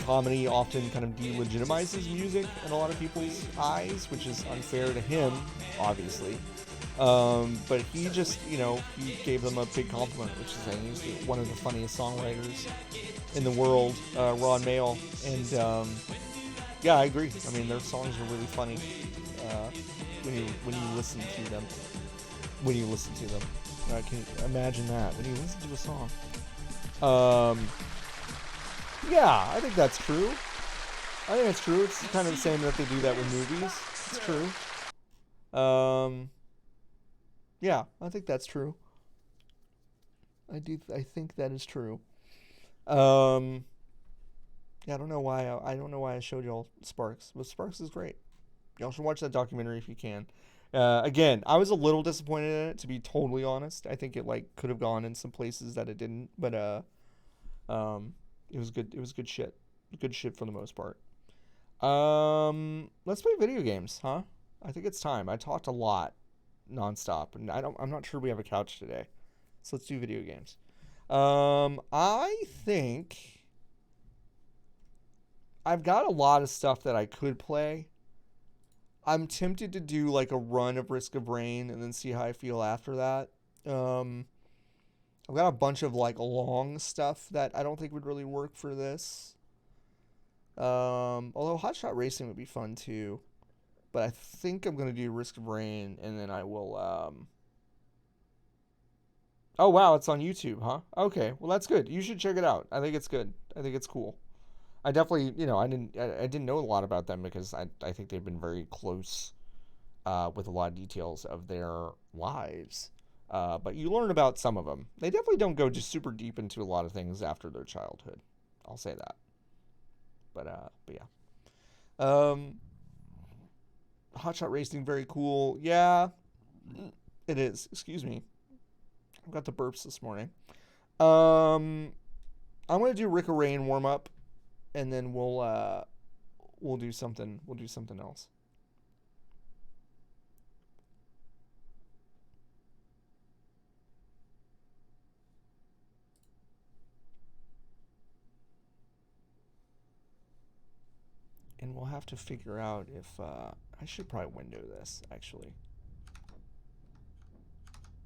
comedy often kind of delegitimizes music in a lot of people's eyes, which is unfair to him, obviously. But he just, he gave them a big compliment, which is saying he's one of the funniest songwriters in the world, Ron Mael. And yeah, I agree. I mean, their songs are really funny. when you listen to them. When you listen to them, I can imagine that when you listen to a song. Um, yeah, I think that's true. I think it's true. It's kind of the same that they do that with movies. It's true. Yeah, I think that's true. I do. I think that is true. Um, yeah, I don't know why. I don't know why I showed y'all Sparks, but Sparks is great. Y'all should watch that documentary if you can. Again, I was a little disappointed in it, to be totally honest. I think it like could have gone in some places that it didn't, but um, it was good. It was good shit. Good shit for the most part. Let's play video games, huh? I think it's time. I talked a lot, nonstop, and I'm not sure we have a couch today, so let's do video games. I think I've got a lot of stuff that I could play. I'm tempted to do like a run of Risk of Rain and then see how I feel after that. Um, I've got a bunch of like long stuff that I don't think would really work for this. Although Hot Shot Racing would be fun too. But I think I'm gonna do Risk of Rain and then I will. Oh wow, it's on YouTube, huh? Okay, well that's good. You should check it out. I think it's good. I think it's cool. I definitely, I didn't know a lot about them because I think they've been very close with a lot of details of their lives. But you learn about some of them. They definitely don't go just super deep into a lot of things after their childhood. I'll say that. But yeah. Um, Hotshot Racing, very cool. Yeah, it is. Excuse me. I've got the burps this morning. Um, I'm gonna do Rick of Rain warm up, and then we'll do something. We'll do something else. And we'll have to figure out if I should probably window this actually.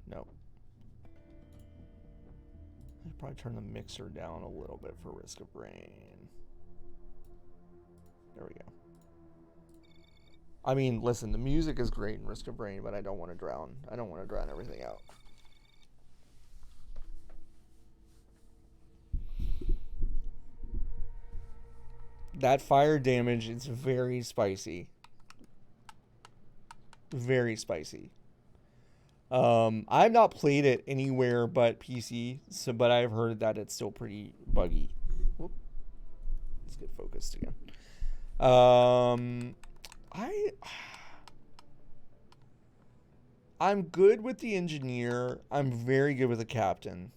No, I should probably turn the mixer down a little bit for Risk of Rain. There we go. I mean, listen, the music is great in Risk of Rain, but I don't want to drown. I don't want to drown everything out. That fire damage is very spicy. Very spicy. I've not played it anywhere but PC, so but I've heard that it's still pretty buggy. Whoop. Let's get focused again. I I'm good with the engineer. I'm very good with the captain.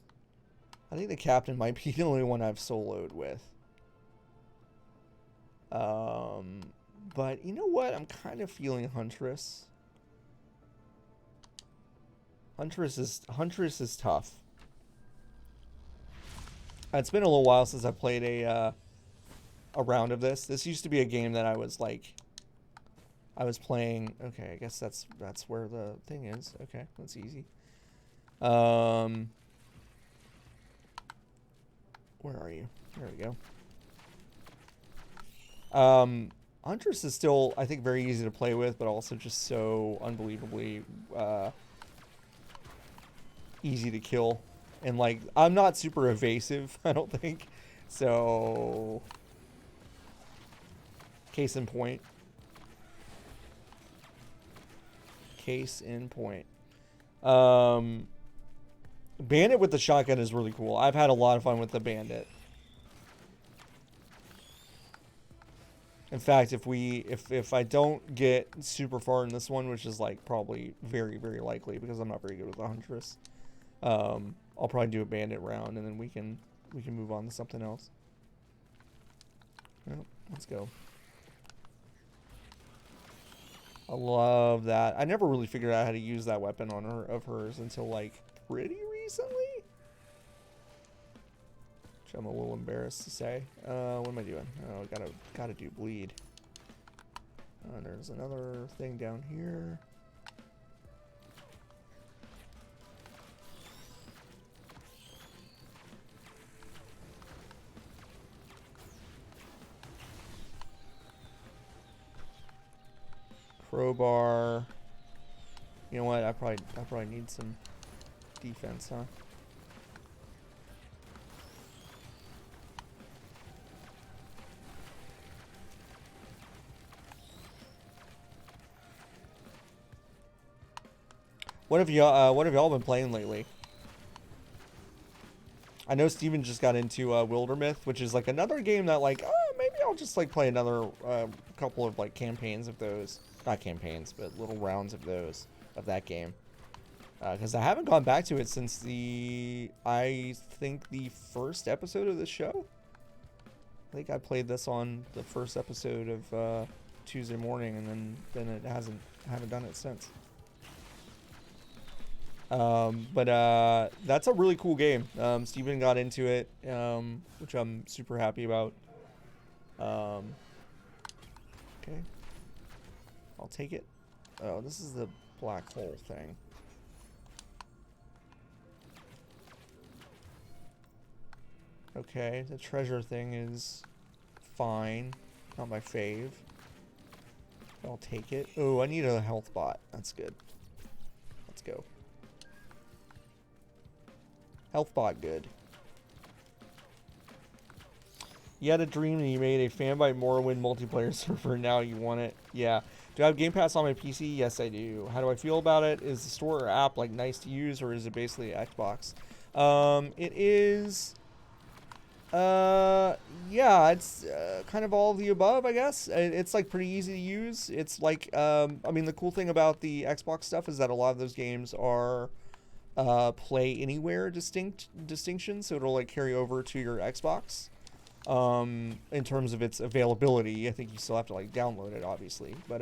I think the captain might be the only one I've soloed with. But you know what? I'm kind of feeling Huntress. Huntress is tough. It's been a little while since I played a round of this. This used to be a game that I was playing. Okay, I guess that's where the thing is. Okay, that's easy. Where are you? There we go. Huntress is still, I think, very easy to play with, but also just so unbelievably easy to kill. And, like, I'm not super evasive, I don't think. So, case in point. Case in point. Bandit with the shotgun is really cool. I've had a lot of fun with the Bandit. In fact, if I don't get super far in this one, which is like probably very, very likely because I'm not very good with the Huntress, I'll probably do a Bandit round and then we can move on to something else. Well, let's go. I love that. I never really figured out how to use that weapon on hers until like pretty recently. Which I'm a little embarrassed to say. What am I doing? Oh, gotta do bleed. There's another thing down here. Crowbar. You know what? I probably need some defense, huh? What have y'all been playing lately? I know Steven just got into Wildermyth, which is like another game that like, maybe I'll just like play another couple of like campaigns of those. Not campaigns, but little rounds of those, of that game. Because I haven't gone back to it since I think the first episode of the show. I think I played this on the first episode of Tuesday morning, and then I haven't done it since. But that's a really cool game. Steven got into it, which I'm super happy about. Okay. I'll take it. Oh, this is the black hole thing. Okay, the treasure thing is fine. Not my fave. I'll take it. Oh, I need a health bot. That's good. Let's go. Health bot good. You had a dream and you made a Fanbyte Morrowind multiplayer server. Now you want it. Yeah. Do I have Game Pass on my PC? Yes, I do. How do I feel about it? Is the store or app like nice to use, or is it basically Xbox? It is. Yeah, it's kind of all of the above, I guess. It's like pretty easy to use. It's like, I mean, the cool thing about the Xbox stuff is that a lot of those games are play anywhere distinction, so it'll like carry over to your Xbox. In terms of its availability, I think you still have to like download it, obviously, but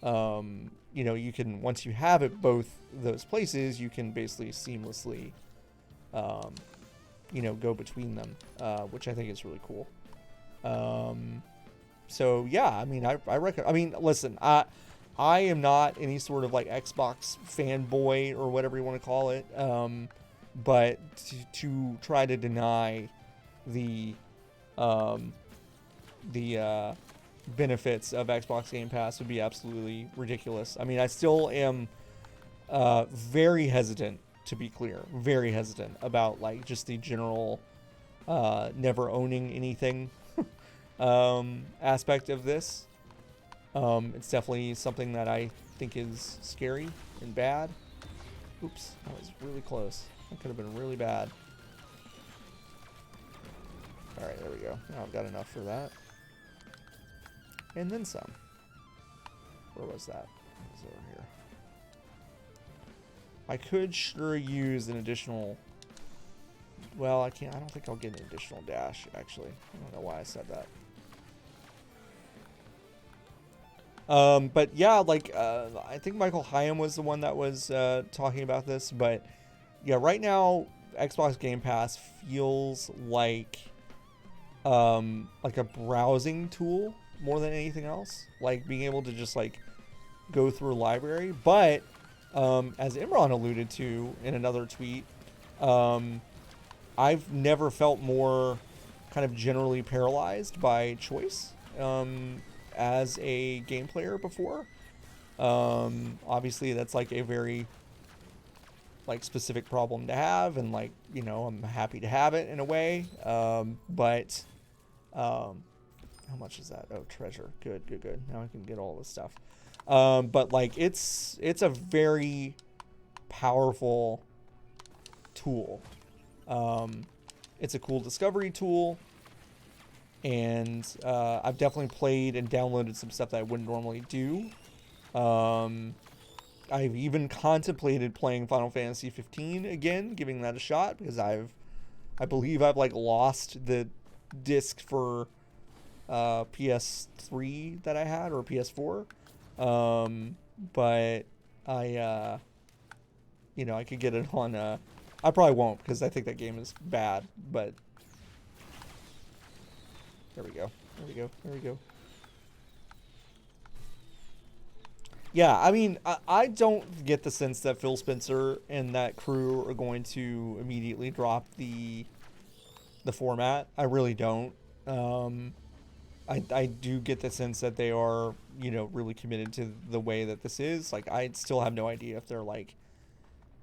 you know, you can, once you have it both those places, you can basically seamlessly you know, go between them, which I think is really cool. So yeah, I mean, I reckon, I mean, listen, I am not any sort of like Xbox fanboy or whatever you want to call it, but to try to deny the benefits of Xbox Game Pass would be absolutely ridiculous. I mean, I still am very hesitant, to be clear, very hesitant about like just the general never owning anything aspect of this. It's definitely something that I think is scary and bad. Oops, that was really close. That could have been really bad. Alright, there we go. Now I've got enough for that. And then some. Where was that? It was over here. I could sure use an additional... Well, I can't. I don't think I'll get an additional dash, actually. I don't know why I said that. But yeah, like, I think Michael Hyam was the one that was talking about this. But yeah, right now, Xbox Game Pass feels like a browsing tool more than anything else. Like being able to just like go through a library. But as Imran alluded to in another tweet, I've never felt more kind of generally paralyzed by choice as a game player before. Obviously, that's like a very like specific problem to have, and like, you know, I'm happy to have it in a way. But how much is that? Oh, treasure. Good. Now I can get all this stuff. But like it's a very powerful tool. It's a cool discovery tool, and I've definitely played and downloaded some stuff that I wouldn't normally do. I've even contemplated playing Final Fantasy 15 again, giving that a shot, because I believe I've like lost the disc for PS3 that I had, or PS4. But I you know, I could get it on I probably won't, because I think that game is bad, but there we go. Yeah, I mean, I don't get the sense that Phil Spencer and that crew are going to immediately drop the format. I really don't. I do get the sense that they are really committed to the way that this is. Like, I still have no idea if they're like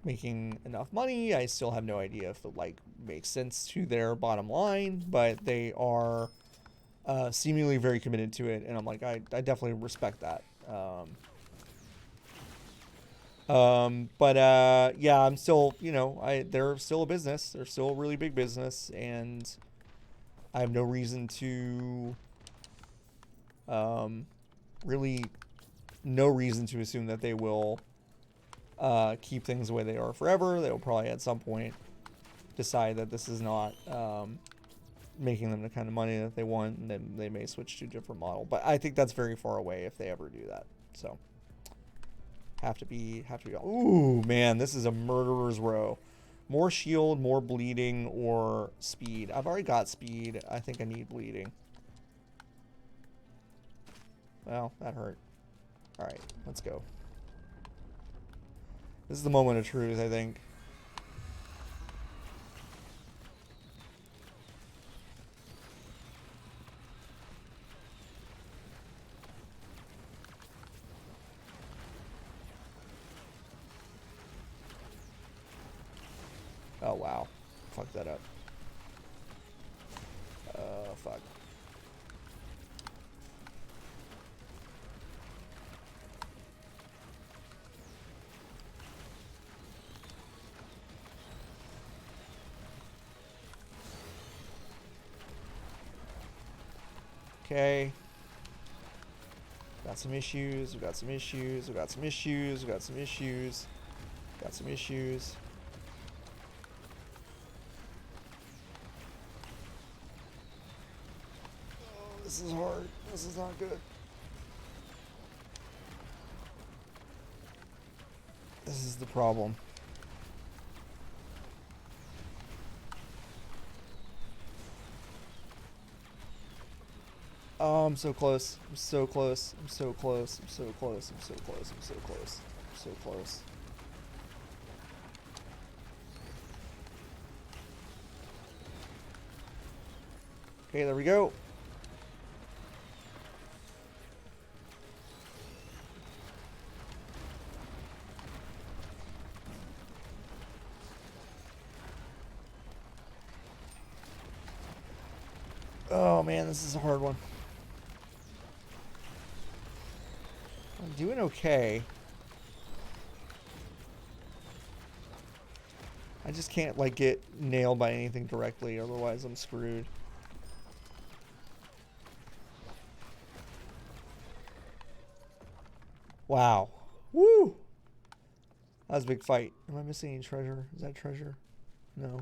making enough money. I still have no idea if it like makes sense to their bottom line, but they are seemingly very committed to it, and I'm like, I definitely respect that. But yeah, I'm still, they're still a business. They're still a really big business, and I have no reason to, really, no reason to assume that they will keep things the way they are forever. They will probably at some point decide that this is not making them the kind of money that they want, and then they may switch to a different model. But I think that's very far away if they ever do that. So have to be. Ooh, man, this is a murderer's row. More shield, more bleeding, or speed. I've already got speed. I think I need bleeding. Well, that hurt. All right, let's go. This is the moment of truth, I think. Oh, wow. Fuck that up. Fuck. Okay. Got some issues. We got some issues. We got some issues. We got some issues. Got some issues. Oh, this is hard. This is not good. This is the problem. Oh, I'm so close. I'm so close. I'm so close. I'm so close. I'm so close. I'm so close. I'm so close. Okay, there we go. Oh man, this is a hard one. I'm doing okay. I just can't like get nailed by anything directly, otherwise I'm screwed. Wow. Woo! That was a big fight. Am I missing any treasure? Is that treasure? No.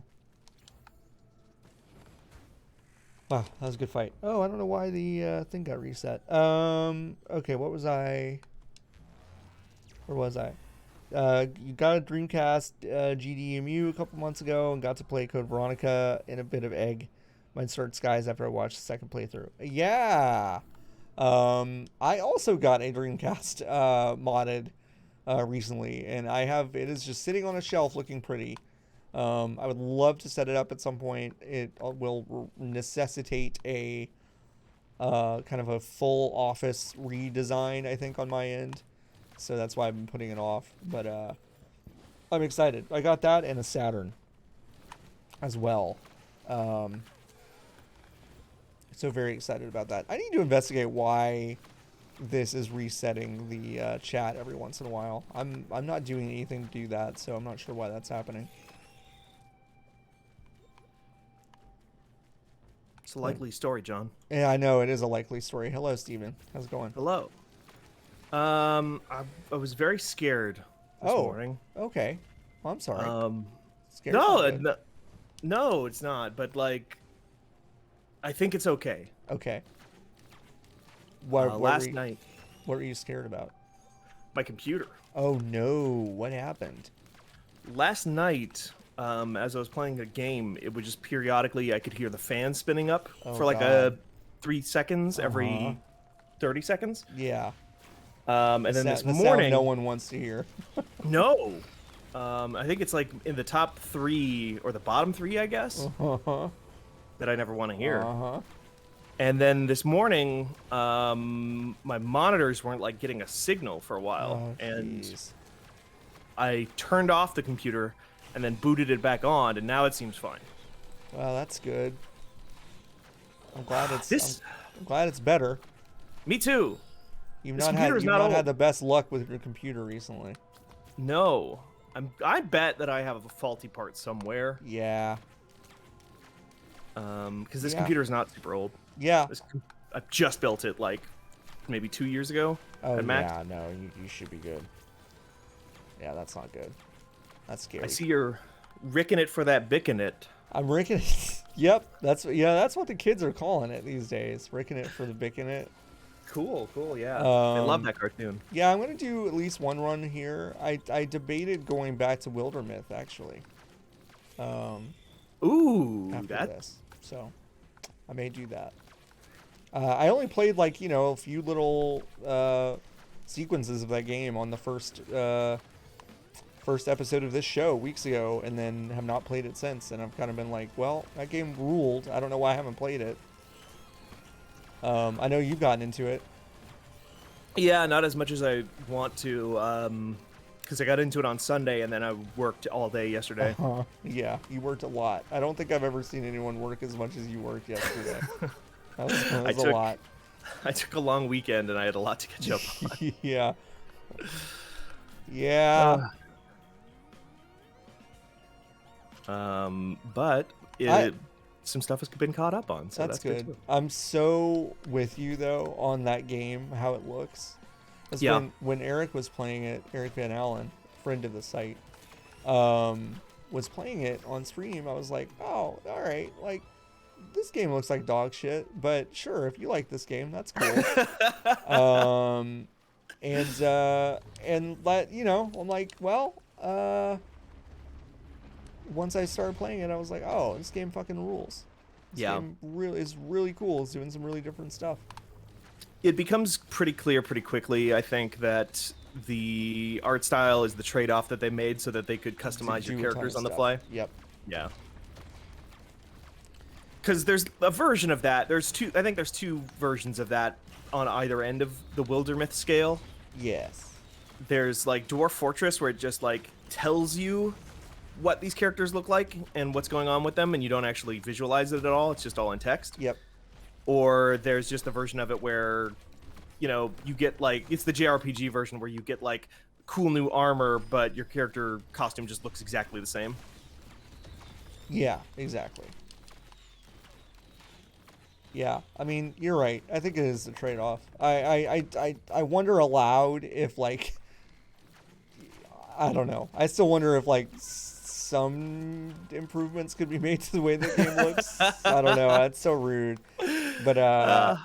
Wow, that was a good fight. Oh, I don't know why the thing got reset. Okay, what was I? Where was I? You got a Dreamcast GDEMU a couple months ago and got to play Code Veronica and a bit of Egg. Might start Skies after I watched the second playthrough. Yeah. I also got a Dreamcast modded recently, and it is just sitting on a shelf looking pretty. I would love to set it up at some point. It will necessitate a kind of a full office redesign, I think, on my end. So that's why I've been putting it off. But I'm excited. I got that and a Saturn as well. So very excited about that. I need to investigate why this is resetting the chat every once in a while. I'm not doing anything to do that, so I'm not sure why that's happening. It's a likely story, John. Yeah, I know, it is a likely story. Hello, Steven. How's it going? Hello. I was very scared this morning. Okay. Well, I'm sorry. Scared's No, not good. no, it's not. But like, I think it's okay. Okay. Last night, What were you scared about? my computer. Oh no! What happened? Last night, as I was playing a game, it would just periodically I could hear the fan spinning up for like God. 3 seconds every 30 seconds. Yeah. And then this the morning, sound no one wants to hear. no. I think it's like in the top 3 or the bottom 3, I guess, that I never want to hear. And then this morning, my monitors weren't like getting a signal for a while, Oh, and jeez. I turned off the computer and then booted it back on, and now it seems fine. Well, that's good. I'm glad it's This, I'm glad it's better. me too. You've This not computer had is you've not not had old. the best luck with your computer recently. No, I bet that I have a faulty part somewhere. Yeah. Because this Yeah. computer is not super old. Yeah. I just built it like maybe 2 years ago. Oh at max. yeah, no, you should be good. Yeah, that's not good. That's scary. I see you're ricking it for that bicking it. I'm ricking it. Yep, that's what the kids are calling it these days. Ricking it for the bicking it. Cool, yeah. I love Um, that cartoon. Yeah, I'm gonna do at least one run here. I debated going back to Wildermyth actually. Ooh, After that this, so I may do that. I only played like a few little sequences of that game on the first episode of this show weeks ago, and then have not played it since. And I've kind of been like, well, that game ruled. I don't know why I haven't played it. I know you've gotten into it. Yeah, not as much as I want to, because I got into it on Sunday and then I worked all day yesterday. Yeah, you worked a lot. I don't think I've ever seen anyone work as much as you worked yesterday. That was a lot. I took a long weekend and I had a lot to catch up on. Yeah. Yeah. But some stuff has been caught up on, so that's good. too. I'm so with you though on that game, how it looks. That's Yeah. when Eric was playing it, Eric Van Allen, friend of the site, was playing it on stream. I was like, oh, all right, like this game looks like dog shit, but sure, if you like this game, that's cool. And let I'm like, well, once I started playing it, I was like, oh, this game fucking rules. This game is really cool. It's doing some really different stuff. It becomes pretty clear pretty quickly, I think, that the art style is the trade-off that they made so that they could customize your characters on the fly. Yep. Yeah. Because there's a version of that. I think there's two versions of that on either end of the Wildermyth scale. Yes. There's like Dwarf Fortress, where it just like tells you what these characters look like and what's going on with them, and you don't actually visualize it at all. It's just all in text. Yep. Or there's just a version of it where, you get like, it's the JRPG version where you get like cool new armor, but your character costume just looks exactly the same. Yeah, exactly. Yeah, I mean, you're right. I think it is a trade-off. I wonder aloud if, like, I don't know. I still wonder if, like, some improvements could be made to the way the game looks. I don't know. That's so rude. But I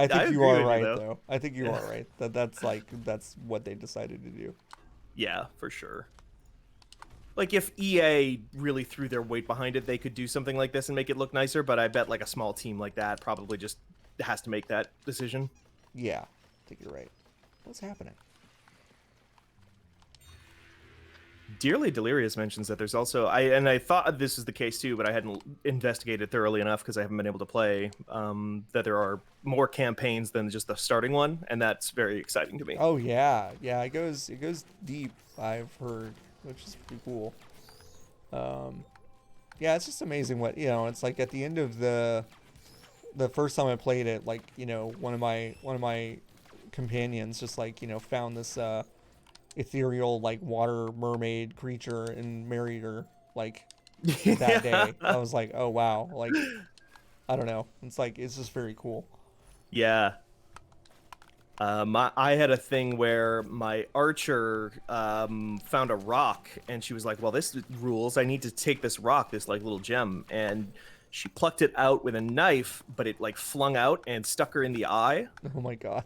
think you are right, though. I think you are right. That's what they decided to do. Yeah, for sure. Like, if EA really threw their weight behind it, they could do something like this and make it look nicer, but I bet, like, a small team like that probably just has to make that decision. Yeah, I think you're right. What's happening? Dearly Delirious mentions that there's also... I thought this was the case, too, but I hadn't investigated thoroughly enough because I haven't been able to play, that there are more campaigns than just the starting one, and that's very exciting to me. Oh, yeah. Yeah, it goes deep, I've heard, which is pretty cool. Yeah, it's just amazing what it's like at the end of the first time I played it, like one of my companions just like found this ethereal like water mermaid creature and married her like that day. I was like, oh wow, like I don't know, it's just very cool. Yeah. I had a thing where my archer found a rock, and she was like, well, this rules. I need to take this rock, this like little gem, and she plucked it out with a knife, but it like flung out and stuck her in the eye. Oh my god.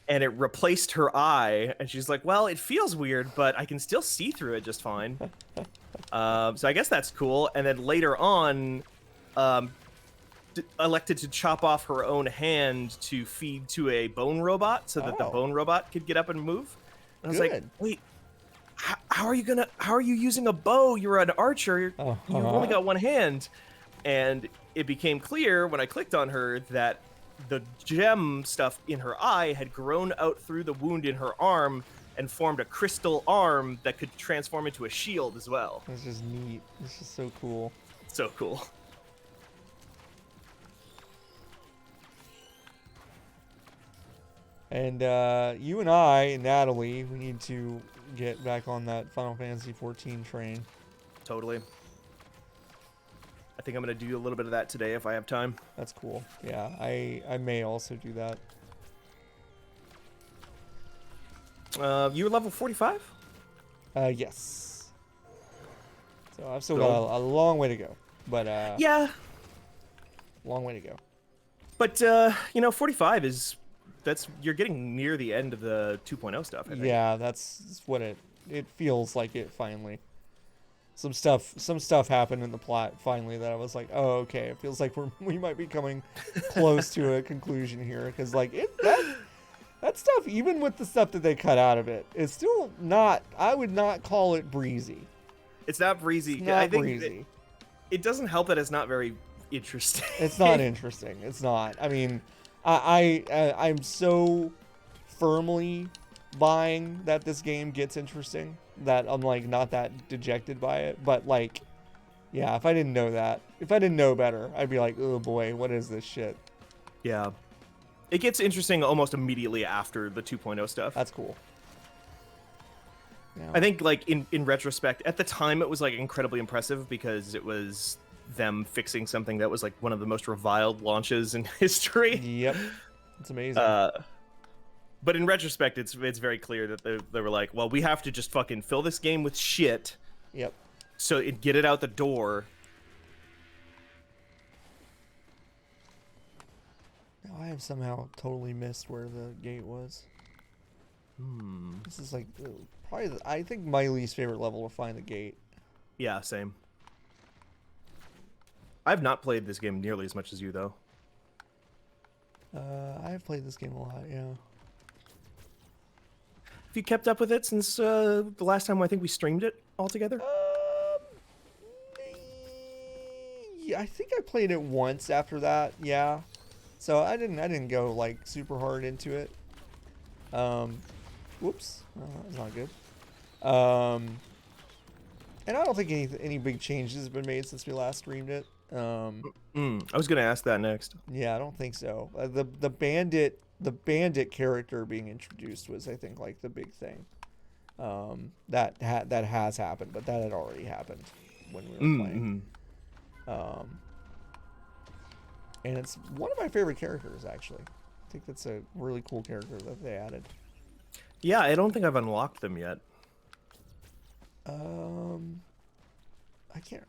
And it replaced her eye, and she's like, well, it feels weird, but I can still see through it just fine. So I guess that's cool. And then later on, elected to chop off her own hand to feed to a bone robot so that the bone robot could get up and move. And I was like, wait, how are you using a bow? You're an archer. You've only got one hand. And it became clear when I clicked on her that the gem stuff in her eye had grown out through the wound in her arm and formed a crystal arm that could transform into a shield as well. That's just neat. This is so cool. So cool. And you and I, Natalie, we need to get back on that Final Fantasy 14 train. Totally. I think I'm going to do a little bit of that today if I have time. That's cool. Yeah, I may also do that. You were level 45? Yes. So I've still got a long way to go. But Yeah, long way to go. but 45 is you're getting near the end of the 2.0 stuff, I think. Yeah, that's what it feels like. It finally. Some stuff happened in the plot finally that I was like, oh, okay. It feels like we might be coming close to a conclusion here, because like that stuff, even with the stuff that they cut out of it, it's still not. I would not call it breezy. It's not breezy. It's not I think breezy. it doesn't help that it's not very interesting. It's not interesting. It's not. I mean, I'm so firmly buying that this game gets interesting that I'm like not that dejected by it. But like, yeah, if I didn't know better, I'd be like, oh boy, what is this shit? Yeah. It gets interesting almost immediately after the 2.0 stuff. That's cool. Yeah. I think, like, in retrospect, at the time it was, like, incredibly impressive because it was them fixing something that was, like, one of the most reviled launches in history. Yep. It's amazing. But in retrospect, it's very clear that they were like, well, we have to just fucking fill this game with shit. Yep. So get it out the door. I have somehow totally missed where the gate was. This is like probably I think my least favorite level to find the gate. Yeah, same. I've not played this game nearly as much as you, though. I have played this game a lot, yeah. Have you kept up with it since the last time I think we streamed it all together? Yeah, I think I played it once after that, yeah. So I didn't go like super hard into it. Whoops, that's not good. And I don't think any big changes have been made since we last streamed it. I was gonna ask that next. Yeah, I don't think so. The bandit character being introduced was, I think, like the big thing. That has happened, but that had already happened when we were playing. And it's one of my favorite characters, actually. I think that's a really cool character that they added. Yeah, I don't think I've unlocked them yet.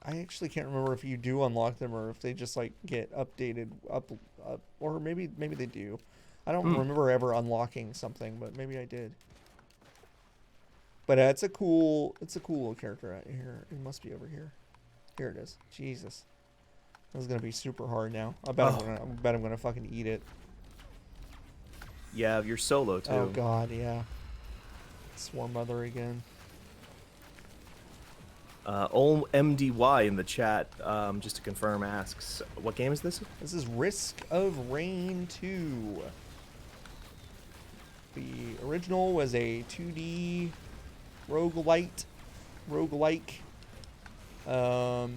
I actually can't remember if you do unlock them or if they just like get updated up or maybe they do. I don't remember ever unlocking something, but maybe I did. But it's a cool little character right here. It must be over here. Here it is. Jesus. This is gonna be super hard now. I bet I'm gonna fucking eat it. Yeah, you're solo too. Oh god, yeah. Swarm Mother again. Old MDY in the chat, just to confirm, asks, what game is this? This is Risk of Rain 2. The original was a 2D roguelite. Oh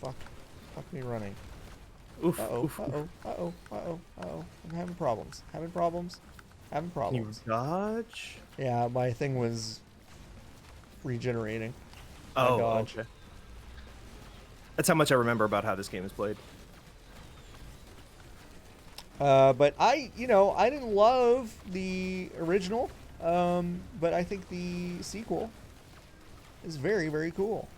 fuck. Fuck me running. Oof. Uh-oh. I'm having problems. Can you dodge? Yeah, my thing was regenerating. My Oh, dodge. okay. That's how much I remember about how this game is played. But I didn't love the original, but I think the sequel is very, very cool.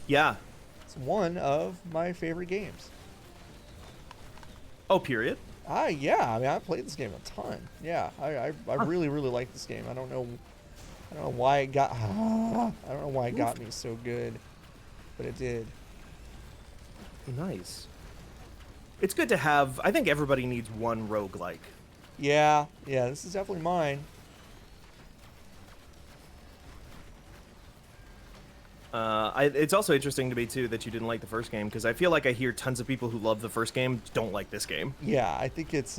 Yeah. It's one of my favorite games. Oh, period. Yeah, I mean, I played this game a ton. Yeah, I really, really like this game. I don't know why it got me so good, but it did. Nice. It's good to have. I think everybody needs one roguelike. Yeah, this is definitely mine. It's also interesting to me too that you didn't like the first game, because I feel like I hear tons of people who love the first game don't like this game. Yeah, I think it's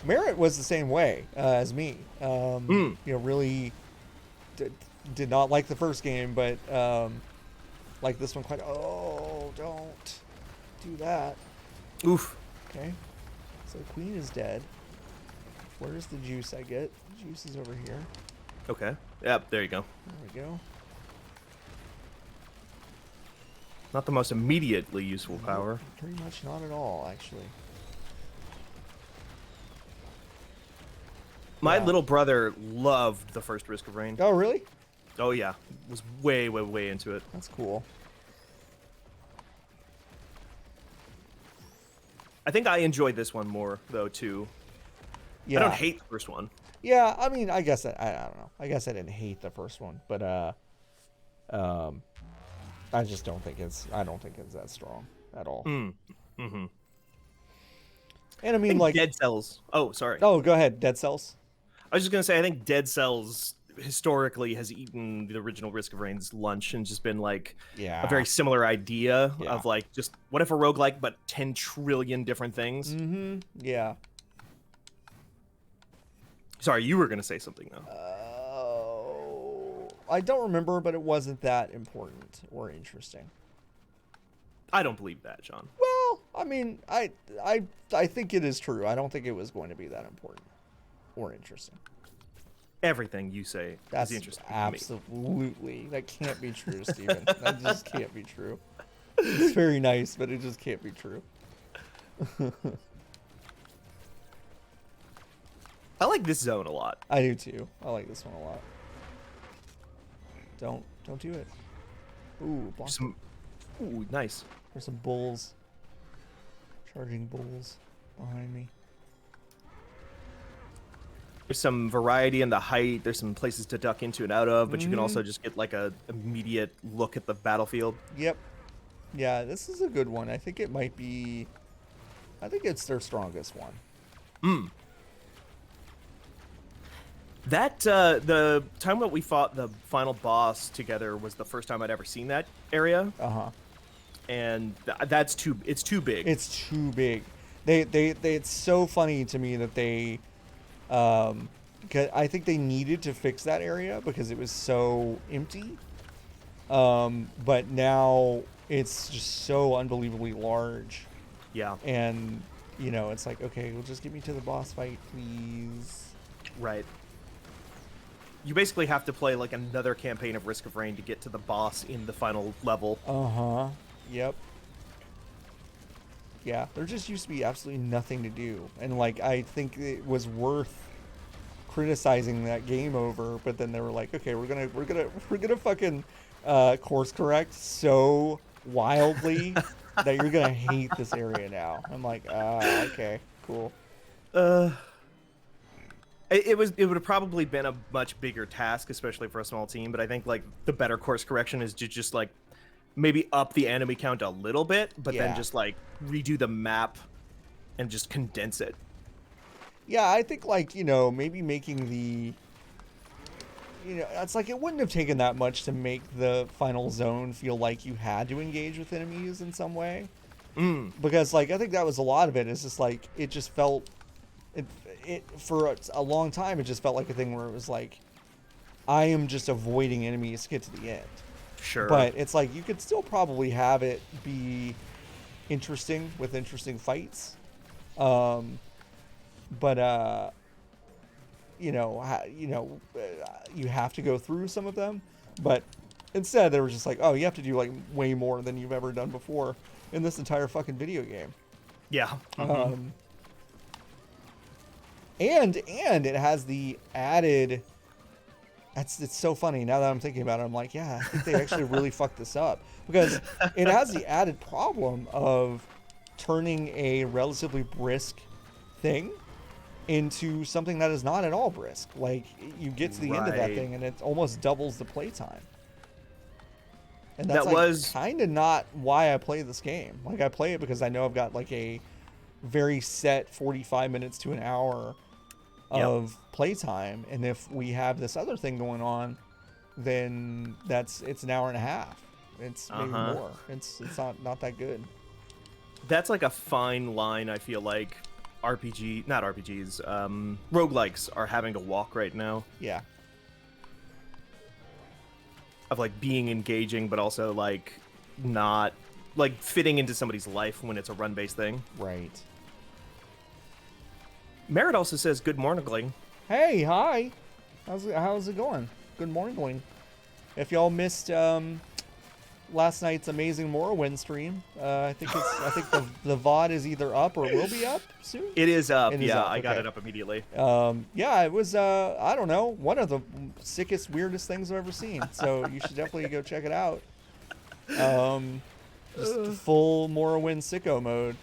Merritt was the same way as me. Mm. Really d- did not like the first game, but like this one quite. Oh, don't do that. Oof. Okay, so queen is dead. Where's the juice I get? Juice is over here. Okay. Yep. There you go. There we go. Not the most immediately useful power. Pretty much not at all, actually. My Yeah. little brother loved the first Risk of Rain. Oh, really? Oh yeah, was way, way, way into it. That's cool. I think I enjoyed this one more though too. Yeah. I don't hate the first one. Yeah, I mean, I guess I don't know. I guess I didn't hate the first one, but I just don't think it's that strong at all. Mm-hmm. And I I mean, think like, Dead Cells. Oh, sorry. oh, go ahead, Dead Cells. I was just gonna say I think Dead Cells historically has eaten the original Risk of Rain's lunch and just been like Yeah. a very similar idea Yeah. of like just what if a roguelike but 10 trillion different things. Mm-hmm. Yeah. Sorry, you were gonna say something though. Oh, I don't remember, but it wasn't that important or interesting. I don't believe that, John. Well, I mean, I think it is true. I don't think it was going to be that important or interesting. Everything you say That's is interesting to me. absolutely. That can't be true, Steven. That just can't be true. It's very nice, but it just can't be true. I like this zone a lot. I do too. I like this one a lot. Don't do it. Ooh, block. Ooh, nice. There's some bulls. Charging bulls behind me. There's some variety in the height. There's some places to duck into and out of, but you can also just get like a immediate look at the battlefield. Yep. Yeah, this is a good one. I think it might be. I think it's their strongest one. That the time that we fought the final boss together was the first time I'd ever seen that area, Uh huh. and it's too big. It's too big. They it's so funny to me that they 'cause I think they needed to fix that area because it was so empty. But now it's just so unbelievably large, Yeah, and it's like, okay, well, just get me to the boss fight, please. right. You basically have to play like another campaign of Risk of Rain to get to the boss in the final level. Uh-huh. Yep. Yeah, there just used to be absolutely nothing to do. And like I think it was worth criticizing that game over, but then they were like, okay, we're gonna fucking course correct so wildly that you're gonna hate this area now. I'm like, okay, cool. It would have probably been a much bigger task, especially for a small team. But I think like the better course correction is to just like maybe up the enemy count a little bit, but Yeah. then just like redo the map and just condense it. Yeah, I think like, maybe making it's like it wouldn't have taken that much to make the final zone feel like you had to engage with enemies in some way. Because like I think that was a lot of it. It's just like it just felt it for a long time it just felt like a thing where it was like I am just avoiding enemies to get to the end. Sure. But it's like you could still probably have it be interesting with interesting fights. But you have to go through some of them. But instead, they were just like, oh, you have to do like way more than you've ever done before in this entire fucking video game. Yeah. And it has the added. It's so funny now that I'm thinking about it. I'm like, yeah, I think they actually really fucked this up because it has the added problem of turning a relatively brisk thing into something that is not at all brisk. Like you get to the end of that Right. thing and it almost doubles the playtime. And That that's was- kind of not why I play this game. Like I play it because I know I've got like a very set 45 minutes to an hour of playtime, and if we have this other thing going on, then it's an hour and a half. It's maybe more. It's not that good. That's like a fine line, I feel like not RPGs, roguelikes are having to walk right now. Yeah. Of like being engaging, but also like not like fitting into somebody's life when it's a run-based thing. Right. Merritt also says, "Good morning." Hey, hi. How's it going? Good morning. If y'all missed last night's amazing Morrowind stream, I think the VOD is either up or will be up soon. It is up. It is yeah, up, I got okay. it up immediately. Yeah, it was I don't know, one of the sickest, weirdest things I've ever seen. So you should definitely go check it out. Just full Morrowind sicko mode,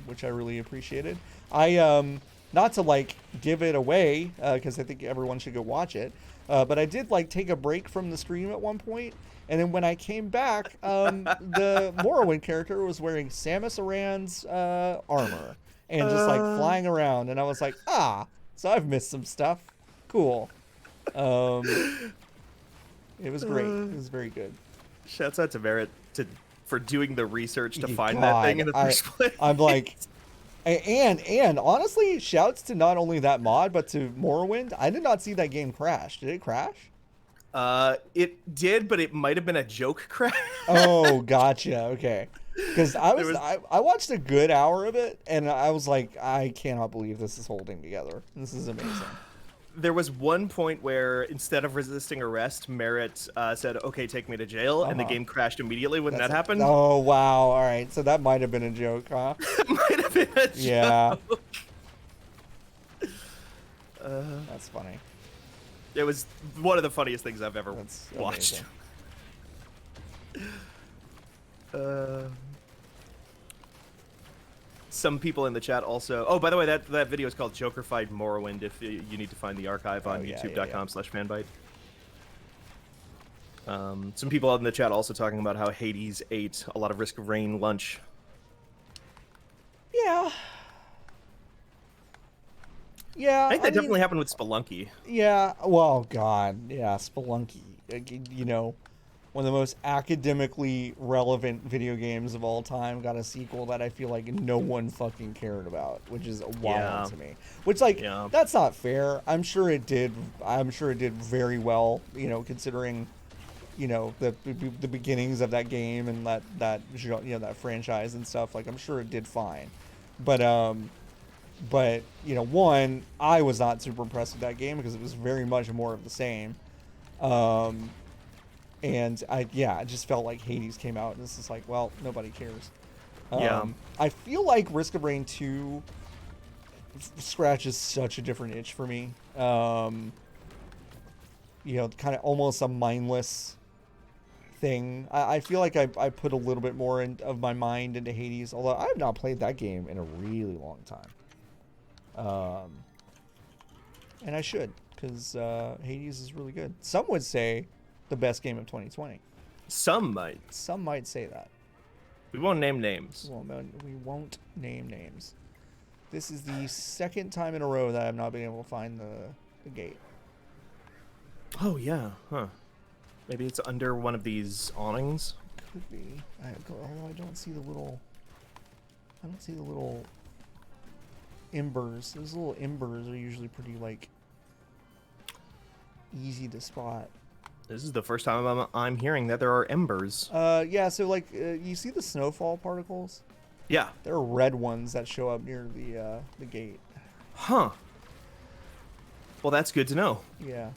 which I really appreciated. I not to like give it away because I think everyone should go watch it. But I did like take a break from the stream at one point, and then when I came back, the Morrowind character was wearing Samus Aran's armor and just like flying around, and I was like, so I've missed some stuff. Cool. It was great. It was very good. Shouts out to Merritt for doing the research to find God, that thing in the first place. I'm like, and honestly, shouts to not only that mod but to Morrowind. I did not see that game crash. Did it crash? It did, but it might have been a joke crash. Oh, gotcha. Okay. Because I watched a good hour of it, and I was like, I cannot believe this is holding together. This is amazing. There was one point where instead of resisting arrest, Merritt said, "Okay, take me to jail," and the game crashed immediately when that happened. Oh wow! All right, so that might have been a joke, huh? It might have been a joke. Yeah. That's funny. It was one of the funniest things I've ever watched. Some people in the chat also. Oh, by the way, that video is called Jokerfied Morrowind. If you need to find the archive on youtube.com/fanbyte. Some people in the chat also talking about how Hades ate a lot of Risk of Rain lunch. Yeah. Yeah. I think that definitely happened with Spelunky. Yeah. Well, God. Yeah, Spelunky. You know, one of the most academically relevant video games of all time got a sequel that I feel like no one fucking cared about, which is wild to me. Which, like, that's not fair. I'm sure it did very well, you know, considering, you know, the beginnings of that game and that franchise and stuff. Like, I'm sure it did fine. But you know, one, I was not super impressed with that game because it was very much more of the same. And I just felt like Hades came out and it's just like, well, nobody cares. I feel like Risk of Rain 2 scratches such a different itch for me. You know, kind of almost a mindless thing. I feel like I put a little bit more of my mind into Hades, although I have not played that game in a really long time. And I should, because Hades is really good. Some would say the best game of 2020. Some might say that. We won't name names. We won't name names. This is the second time in a row that I've not been able to find the gate. Oh yeah, huh? Maybe it's under one of these awnings. Could be. Although I don't see the little embers. Those little embers are usually pretty like easy to spot. This is the first time I'm hearing that there are embers. Yeah, so like you see the snowfall particles? Yeah. There are red ones that show up near the gate. Huh. Well, that's good to know. Yeah.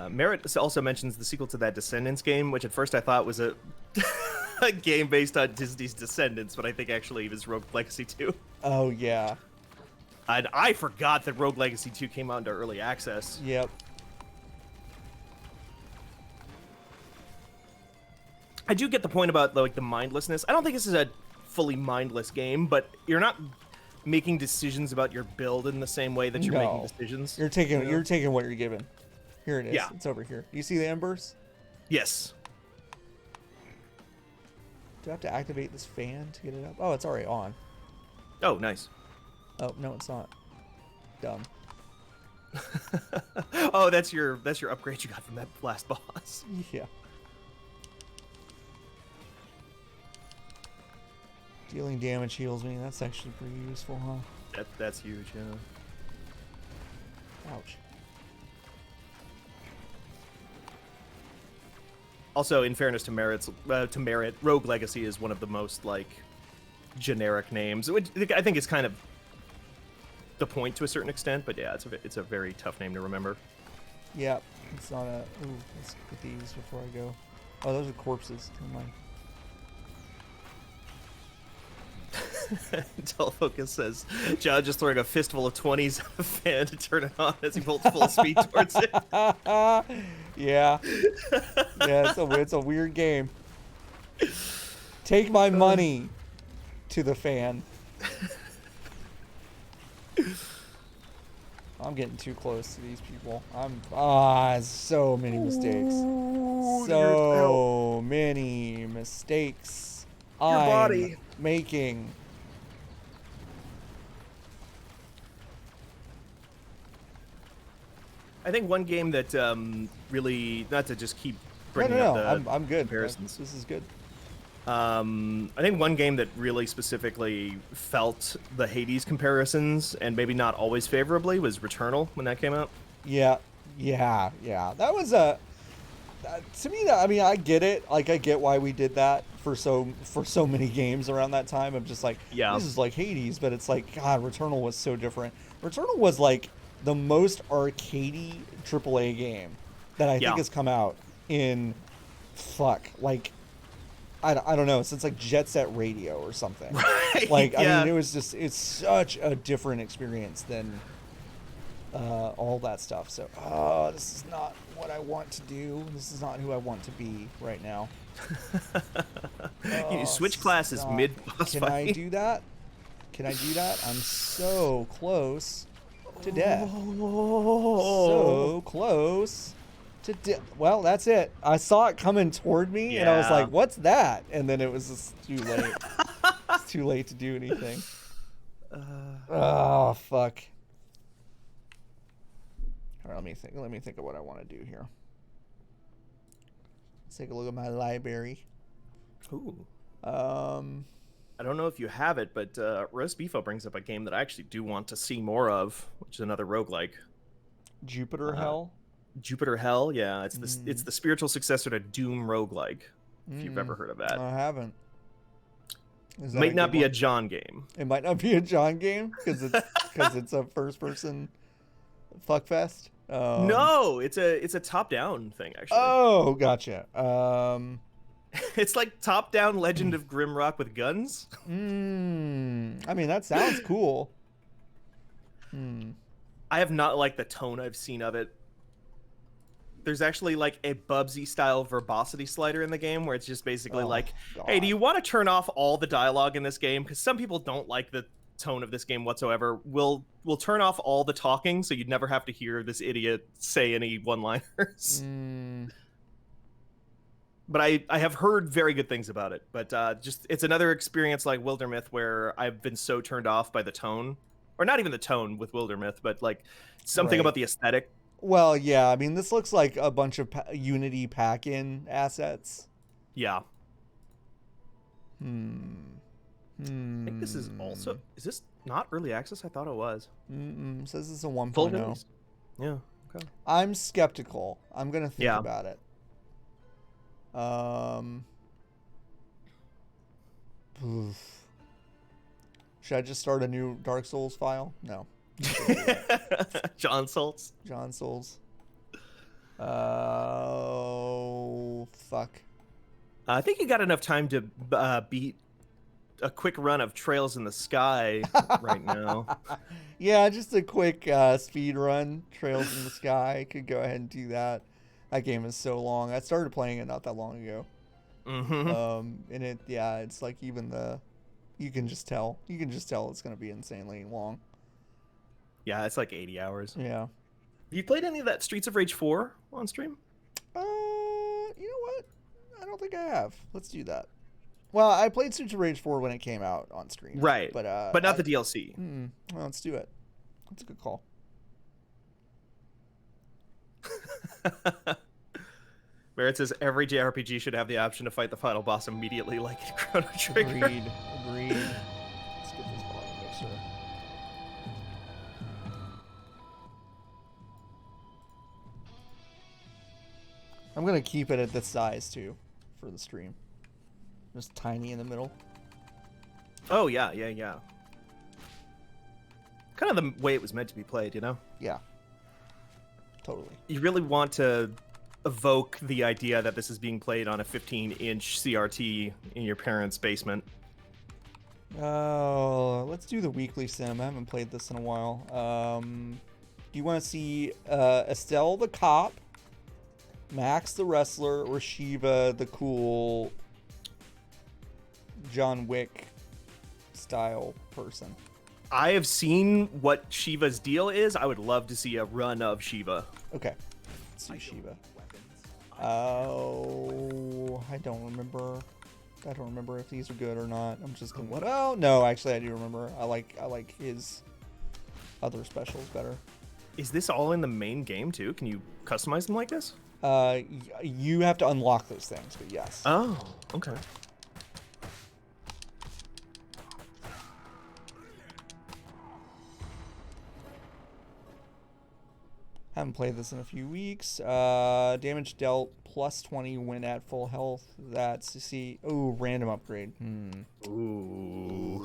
Merritt also mentions the sequel to that Descendants game, which at first I thought was a game based on Disney's Descendants, but I think actually it was Rogue Legacy 2. Oh, yeah. And I forgot that Rogue Legacy 2 came out into early access. Yep. I do get the point about like the mindlessness. I don't think this is a fully mindless game, but you're not making decisions about your build in the same way that you're making decisions. You're taking what you're given. Here it is. Yeah. It's over here. You see the embers? Yes. Do I have to activate this fan to get it up? Oh, it's already on. Oh, nice. Oh, no, it's not. Dumb. Oh, that's your upgrade you got from that last boss. Yeah. Dealing damage heals me. That's actually pretty useful, huh? That's huge, yeah. Ouch. Also, in fairness to Merit, Rogue Legacy is one of the most like generic names, which I think is kind of the point to a certain extent. But yeah, it's a very tough name to remember. Yep. It's not a. Ooh, let's get these before I go. Oh, those are corpses. Never mind. Telefocus says, John just throwing a fistful of 20s at the fan to turn it on as he bolts full speed towards it. Yeah. Yeah, it's a weird game. Take my money to the fan. I'm getting too close to these people. So many mistakes. So many mistakes. Your body. Making. I think one game that really, not to just keep bringing up the I'm good. comparisons. This is good. I think one game that really specifically felt the Hades comparisons, and maybe not always favorably, was Returnal when that came out. Yeah. That was to me, I mean, I get it. Like, I get why we did that for so many games around that time. I'm just like, Yeah. this is like Hades, but it's like, God, Returnal was so different. Returnal was like the most arcadey AAA game that I think has come out in like I don't know, since like Jet Set Radio or something. Right. Like, I mean, it's such a different experience than all that stuff. So, this is not what I want to do. This is not who I want to be right now. You switch classes mid-boss Can fight. I do that? Can I do that? I'm so close to death. So close to death. Well, that's it. I saw it coming toward me, and I was like, what's that? And then it was just too late. It's too late to do anything. Oh, fuck. All right, let me think of what I want to do here. Let's take a look at my library. Ooh. I don't know if you have it, but Roast Beefo brings up a game that I actually do want to see more of, which is another roguelike. Jupiter Hell? Jupiter Hell, yeah. It's the spiritual successor to Doom roguelike, if you've ever heard of that. I haven't. It might not be a John game. It might not be a John game because it's a first-person fuckfest. No, it's a top-down thing, actually. Oh, gotcha. It's like top-down Legend of Grimrock with guns. I mean, that sounds cool. I have not liked the tone I've seen of it. There's actually like a Bubsy style verbosity slider in the game where it's just basically God. Hey, do you want to turn off all the dialogue in this game? Because some people don't like the tone of this game whatsoever. We'll turn off all the talking so you'd never have to hear this idiot say any one-liners. But I have heard very good things about it. But just it's another experience like Wildermyth where I've been so turned off by the tone. Or not even the tone with Wildermyth, but like something about the aesthetic. Well, yeah, I mean, this looks like a bunch of Unity pack-in assets. Yeah. I think this is also... Is this not early access? I thought it was. It says it's a 1.0. Yeah, okay. I'm skeptical. I'm going to think about it. Should I just start a new Dark Souls file? No. John Souls. Oh, fuck. I think you got enough time to beat a quick run of Trails in the Sky right now. Yeah, just a quick speed run. Trails in the Sky. Could go ahead and do that. That game is so long. I started playing it not that long ago. And it's like even you can just tell it's going to be insanely long. Yeah, it's like 80 hours. Yeah. Have you played any of that Streets of Rage 4 on stream? You know what? I don't think I have. Let's do that. Well, I played Streets of Rage 4 when it came out on stream. Right. But not the DLC. Well, let's do it. That's a good call. Where it says every JRPG should have the option to fight the final boss immediately, like in Chrono Trigger. Agreed. Let's get this bottom mixer. I'm gonna keep it at this size too, for the stream. Just tiny in the middle. Oh yeah. Kind of the way it was meant to be played, you know? Yeah. Totally. You really want to evoke the idea that this is being played on a 15-inch CRT in your parents' basement. Oh, let's do the weekly sim. I haven't played this in a while. Do you want to see Estelle the cop, Max the wrestler, or Shiva the cool John Wick style person? I have seen what Shiva's deal is. I would love to see a run of Shiva. Okay. Let's see Shiva. Oh, I don't remember. I don't remember if these are good or not. I'm just gonna. Oh no, actually I do remember. I like his other specials better. Is this all in the main game too? Can you customize them like this? You have to unlock those things, but yes. Oh, okay. Haven't played this in a few weeks. Damage dealt plus 20 when at full health. That's to see. Oh, random upgrade. Ooh.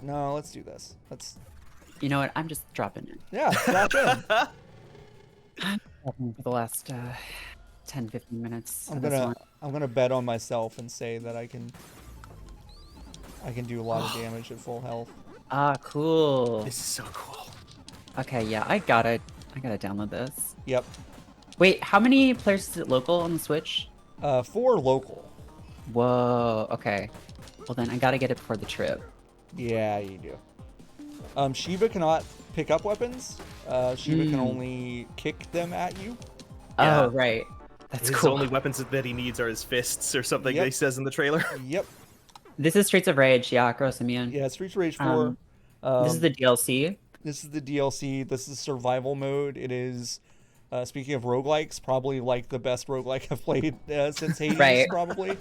No, let's do this. Let's. You know what? I'm just dropping in. Yeah, drop in. For the last 10, 15 minutes. I'm gonna bet on myself and say that I can do a lot of damage at full health. Ah, cool. This is so cool. Okay, yeah, I gotta download this. Yep. Wait, how many players is it local on the Switch? 4 local. Whoa, okay. Well then, I gotta get it before the trip. Yeah, you do. Shiva cannot pick up weapons. Shiva can only kick them at you. Yeah. Oh, right. That's His cool. only weapons that he needs are his fists or something. Yep. He says in the trailer. Yep. This is Streets of Rage, yeah, Gross Immune. Yeah, Streets of Rage 4. This is the DLC. This is the DLC. This is survival mode. It is, speaking of roguelikes, probably like the best roguelike I've played since Hades, Right. probably.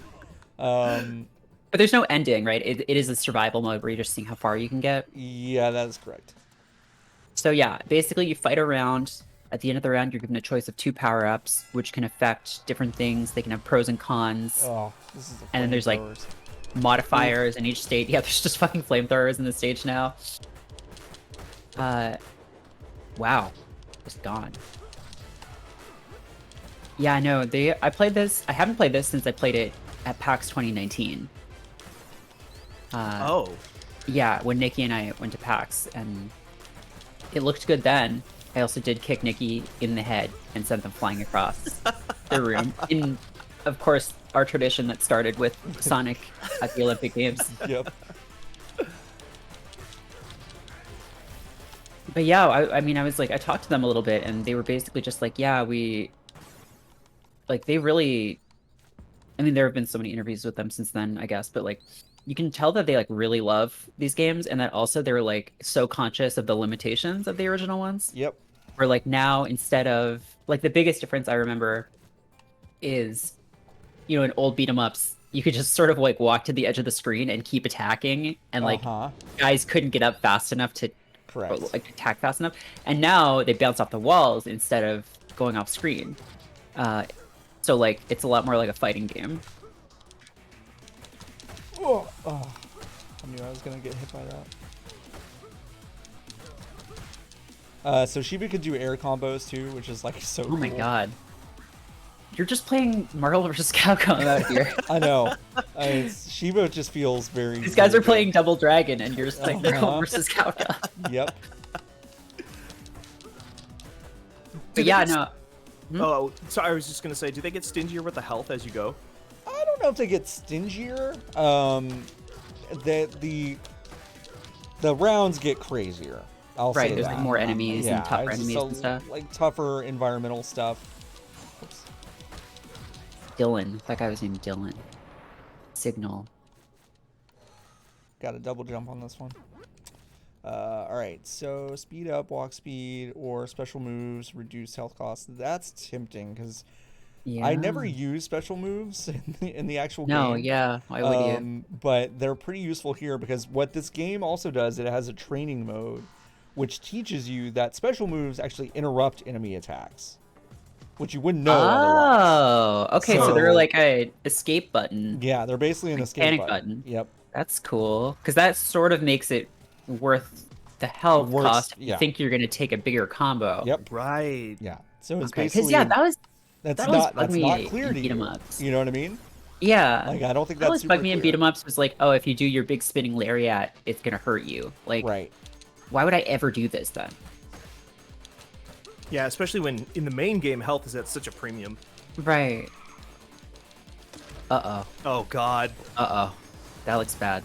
But there's no ending, right? It is a survival mode where you're just seeing how far you can get. Yeah, that is correct. So yeah, basically you fight around. At the end of the round, you're given a choice of 2 power-ups, which can affect different things. They can have pros and cons. Oh, this is. And then there's like flamethrowers. modifiers in each state. Yeah, there's just fucking flamethrowers in the stage now. Wow, it's gone. Yeah, no, I played this. I haven't played this since I played it at PAX 2019. Oh. Yeah, when Nikki and I went to PAX, and it looked good then. I also did kick Nikki in the head and sent them flying across the room. In, of course, our tradition that started with Sonic at the Olympic Games. Yep. But yeah, I mean, I talked to them a little bit, and they were basically just like, yeah, they really, I mean, there have been so many interviews with them since then, I guess, but like, you can tell that they like really love these games, and that also they're like so conscious of the limitations of the original ones. Yep. Where like now, instead of like, the biggest difference I remember is, you know, in old beat 'em ups, you could just sort of like walk to the edge of the screen and keep attacking, and like guys couldn't get up fast enough to like attack fast enough. And now they bounce off the walls instead of going off screen. So like it's a lot more like a fighting game. Oh, I knew I was gonna get hit by that. So Shiva could do air combos too, which is like so cool. Oh my god. You're just playing Marvel vs. Capcom out here. I know. Shiva just feels very. These guys very are playing Double Dragon, and you're just playing Marvel Uh-huh. vs. Capcom. Yep. But yeah, no. Oh, so I was just gonna say, do they get stingier with the health as you go? I don't know if they get stingier. The rounds get crazier. I'll Right, say there's that. like more enemies and tougher it's enemies and stuff. Like tougher environmental stuff. Oops. Dylan. That guy was named Dylan. Signal. Got a double jump on this one. All right, so speed up, walk speed, or special moves, reduce health costs. That's tempting because Yeah. I never use special moves in the actual No, game. yeah. Why would you? But they're pretty useful here because what this game also does, it has a training mode, which teaches you that special moves actually interrupt enemy attacks, which you wouldn't know otherwise. Oh, okay. So they're like a escape button, Yeah, they're basically an like escape panic button. button. Yep. That's cool because that sort of makes it worth the health Worth- cost if you yeah. think you're gonna take a bigger combo. Yep. Right. Yeah. So it's Okay. basically Because yeah, that's that's that always not bugged that's me not clear in to beat 'em you. ups. You know what I mean? Yeah. Like I don't think That that's always super bugged me in clear. beat 'em ups was like, oh, if you do your big spinning lariat, it's gonna hurt you. Like, Right. why would I ever do this then? Yeah, especially when in the main game health is at such a premium. Right. Uh Oh god. oh. That looks bad.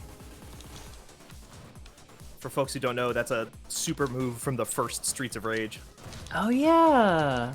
For folks who don't know, that's a super move from the first Streets of Rage. Oh yeah.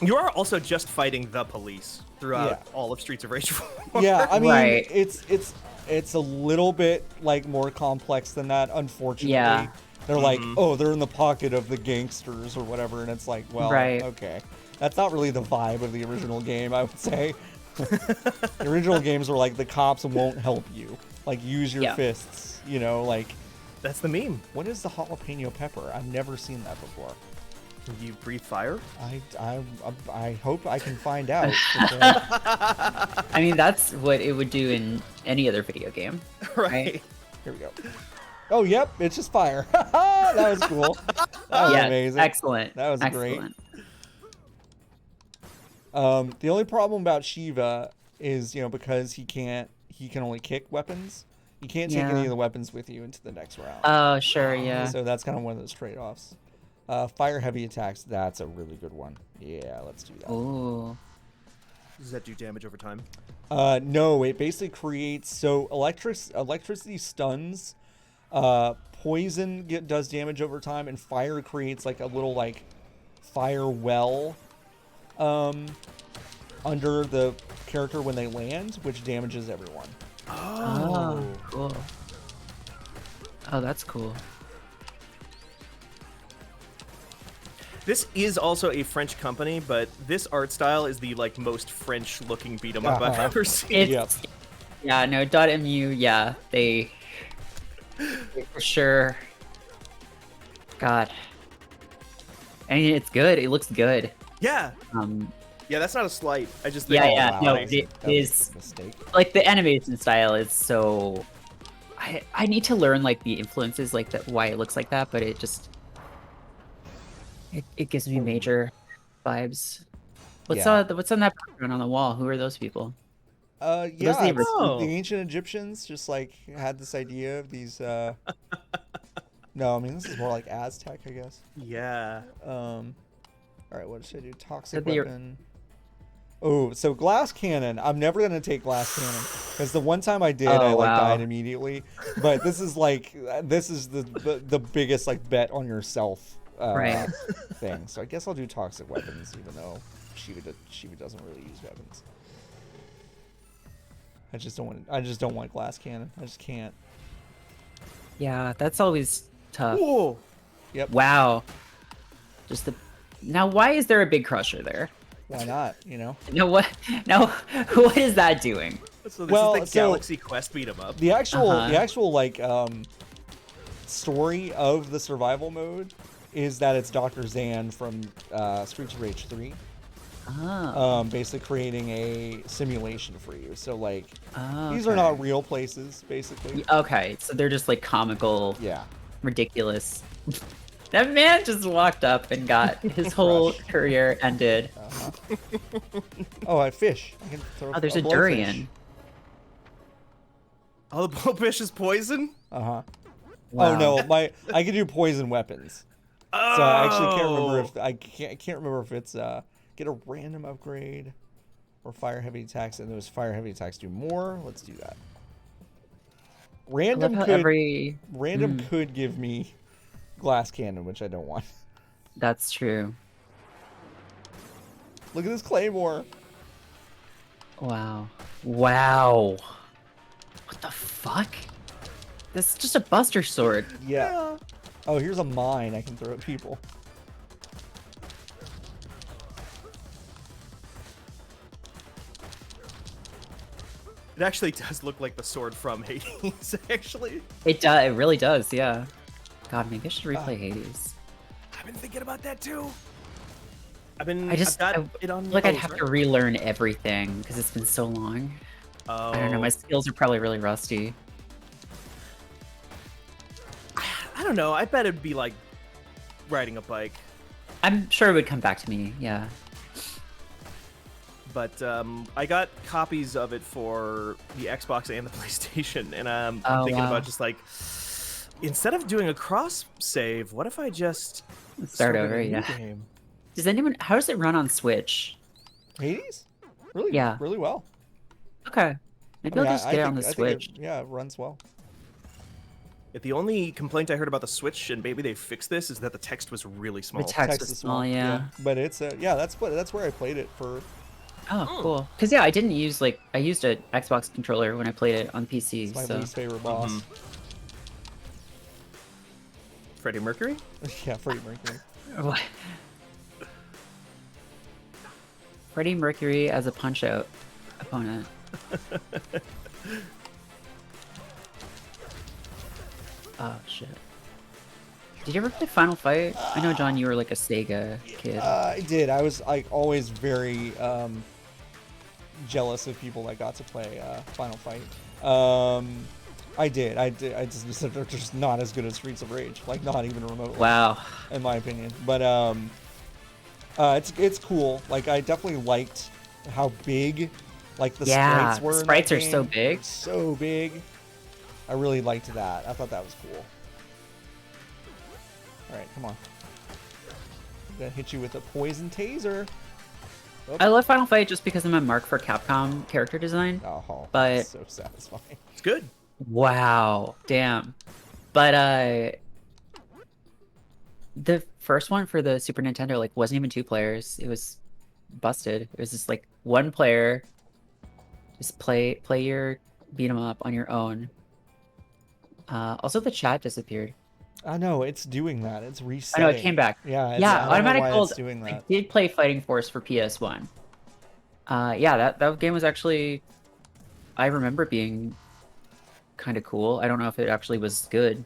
You are also just fighting the police throughout Yeah. all of Streets of Rage 4. Yeah, I mean Right. it's a little bit like more complex than that, unfortunately. Yeah. They're like, oh, they're in the pocket of the gangsters or whatever, and it's like, well, Right. okay. That's not really the vibe of the original game, I would say. The original games were like the cops won't help you. Like use your Yeah. fists, you know, like That's the meme. what is the jalapeno pepper? I've never seen that before. You breathe fire? I hope I can find out. But, I mean, that's what it would do in any other video game. Right. here we go. Oh, yep, it's just fire. That was cool. That was Yeah, amazing. excellent. That was great. Excellent. The only problem about Shiva is, because he can only kick weapons. You can't take any Yeah. of the weapons with you into the next round. Oh, sure, yeah. So that's kind of one of those trade-offs. Fire heavy attacks, that's a really good one. Yeah, let's do that. Ooh. Does that do damage over time? No, it basically creates electricity stuns, poison does damage over time, and fire creates like a little like fire well under the character when they land, which damages everyone. Oh, cool. Oh, that's cool. This is also a French company, but this art style is the like most French-looking beat 'em up I've Uh-huh. ever seen. It's, Yep. Yeah, no, .mu, yeah, they for sure. God. I mean, it's good. It looks good. Yeah, Um, yeah, that's not a slight. I just think Yeah, Oh, yeah, wow, no, that was it that was is- a mistake. like the animation style is so. I need to learn like the influences, like that why it looks like that, but it just it gives me major vibes. What's Yeah. what's on that background on the wall? Who are those people? Yeah, the it's original- the ancient Egyptians just like had this idea of these. No, I mean this is more like Aztec, I guess. yeah. All right, what should I do? Toxic So they're- weapon. Oh, so glass cannon. I'm never gonna take glass cannon because the one time I did, Oh, I like wow. died immediately. But this is like the biggest like bet on yourself Right. thing. So I guess I'll do toxic weapons, even though Shiva doesn't really use weapons. I just don't want glass cannon. I just can't. Yeah, that's always tough. Whoa. Wow. Just the. Now, why is there a big crusher there? Why not? You know. No, what? No, what is that doing? So this Well, is the so- Galaxy Quest beat 'em up. The actual Uh-huh. like story of the survival mode is that it's Dr. Zan from Streets of Rage 3, Oh. basically creating a simulation for you. So like Oh, these are okay. not real places, basically. Okay, so they're just like comical, Yeah. ridiculous. That man just walked up and got his whole Crush. career ended. Oh, a fish. I can throw Oh, there's a blowfish. durian. Oh, the blowfish is poison? Uh-huh. Wow. Oh no, I can do poison weapons. Oh! So I actually can't remember if I can't remember if it's get a random upgrade or fire heavy attacks, and those fire heavy attacks do more. Let's do that. I love Random how could every. could give me glass cannon, which I don't want. That's true. Look at this claymore. Wow. Wow. What the fuck? This is just a Buster Sword. Yeah. Oh, here's a mine I can throw at people. It actually does look like the sword from Hades, actually. It does. It really does. Yeah. God, maybe I should replay Hades. I've been thinking about that too. I've got it on. Like I'd have to relearn everything because it's been so long. Oh. I don't know. My skills are probably really rusty. I don't know. I bet it'd be like riding a bike. I'm sure it would come back to me. Yeah. But I got copies of it for the Xbox and the PlayStation, and I'm thinking about just like, instead of doing a cross save, what if I just start over? a new Yeah. game? Does anyone? How does it run on Switch? Hades? Really? Yeah. Really well. Okay. Maybe I'll just get it on the Switch. Yeah, it runs well. The only complaint I heard about the Switch, and maybe they fixed this, is that the text was really small. The text is small, yeah. But it's that's where I played it for. Oh, cool. Because yeah, I didn't use I used an Xbox controller when I played it on PC. It's my so. least favorite boss. Freddie Mercury? Yeah, Freddie Mercury. What? Freddie Mercury as a punch-out opponent. Oh shit. Did you ever play Final Fight? I know, John, you were like a Sega kid. I did. I was like always very jealous of people that got to play Final Fight. I did. I just they're just not as good as Streets of Rage. Like not even remotely. Wow. In my opinion, but it's cool. Like I definitely liked how big like the sprites were. The in sprites that are game. so big. So big. I really liked that. I thought that was cool. Alright, come on. I'm gonna hit you with a poison taser. Oh. I love Final Fight just because I'm a mark for Capcom character design. Oh, but that's so satisfying. It's good. Wow, damn. But the first one for the Super Nintendo like wasn't even 2 players. It was busted. It was just like 1 player. Just play your beat 'em up on your own. Also, the chat disappeared. I know it's doing that. It's resetting. I know it came back. Yeah. Yeah. Automatic Gold. It's doing that. I did play Fighting Force for PS1. Yeah, that game was actually. I remember being kind of cool. I don't know if it actually was good.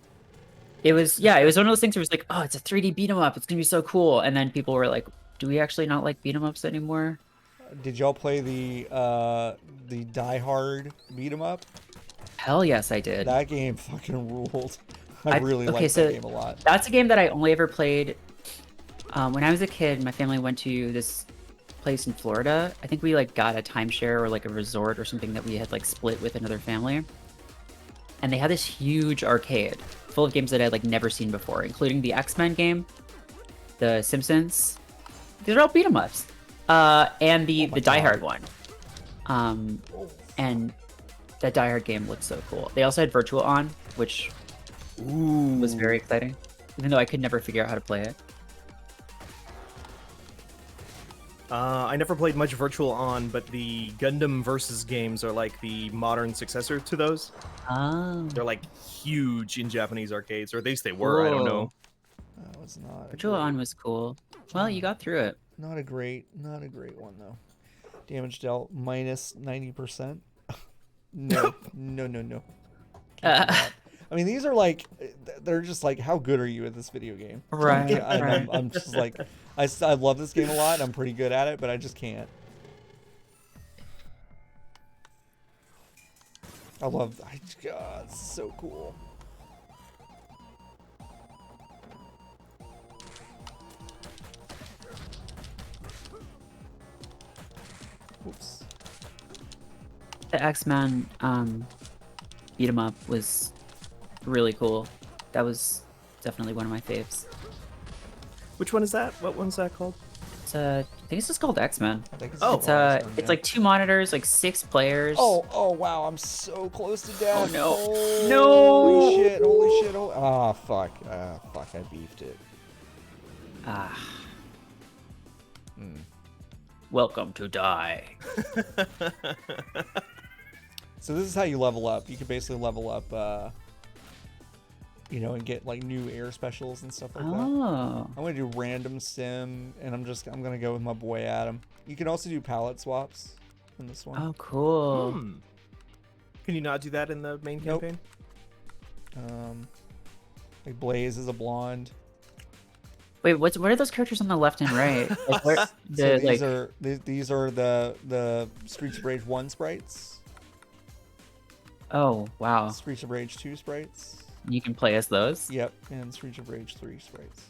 It was one of those things where it was like, oh, it's a 3D beat 'em up. It's gonna be so cool. And then people were like, do we actually not like beat 'em ups anymore? Did y'all play the Die Hard beat 'em up? Hell yes, I did. That game fucking ruled. I really liked that game a lot. That's a game that I only ever played when I was a kid. My family went to this place in Florida. I think we like got a timeshare or like a resort or something that we had like split with another family. And they had this huge arcade full of games that I'd like never seen before, including the X-Men game, the Simpsons. These are all beat 'em ups. And the Die Hard one. And that Die Hard game looked so cool. They also had Virtual On, which was very exciting, even though I could never figure out how to play it. I never played much Virtual On, but the Gundam Versus games are like the modern successor to those. Oh. They're like huge in Japanese arcades, or at least they were. I don't know. That was not. Virtual On was cool. Well, you got through it. Not a great one though. Damage dealt minus 90%. No. I mean, these are like, they're just like, how good are you at this video game? Right. I'm just like, I love this game a lot. I'm pretty good at it, but I just can't. God, it's so cool. Oops. The X-Men beat 'em up was really cool. That was definitely one of my faves. Which one is that? What one's that called? It's I think it's just called X-Men. I think It's like 2 monitors, like 6 players. Oh wow, I'm so close to death. Oh, no. Holy shit, holy shit. Oh fuck. I beefed it. Welcome to die. So this is how you level up. You can basically level up, you know, and get like new air specials and stuff like that. Oh. I'm gonna do random sim, and I'm gonna go with my boy Adam. You can also do palette swaps in this one. Oh, cool. Can you not do that in the main Nope. campaign? Like Blaze is a blonde. Wait, what are those characters on the left and right? Like, where, So the, these are the Streets of Rage 1 sprites. oh, wow. Streets of Rage 2 sprites. You can play as those? Yep, and Streets of Rage 3 sprites.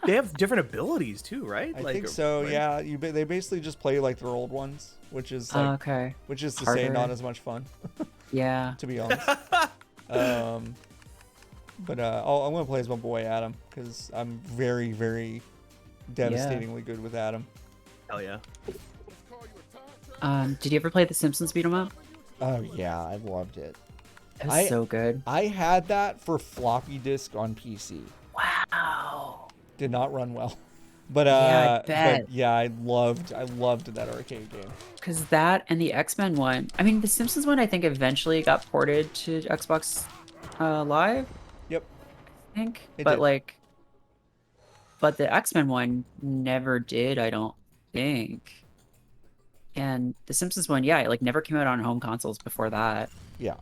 They have different abilities too, right? I think so. right? Yeah, they basically just play like their old ones, which is like, Okay. which is to say Harder. not as much fun, Yeah. to be honest. But I'm gonna play as my boy Adam because I'm very, very devastatingly good with Adam. Hell yeah. Did you ever play The Simpsons beat 'em up? Oh yeah, I loved it. It was so good. I had that for floppy disk on PC. Wow. Did not run well, but Yeah, I bet. but yeah, I loved that arcade game. Because that and the X-Men one, I mean, the Simpsons one, I think eventually got ported to Xbox Live, Yep. I think. It But did. like, but the X-Men one never did, I don't think. And the Simpsons one, yeah, it like never came out on home consoles before that. Yeah.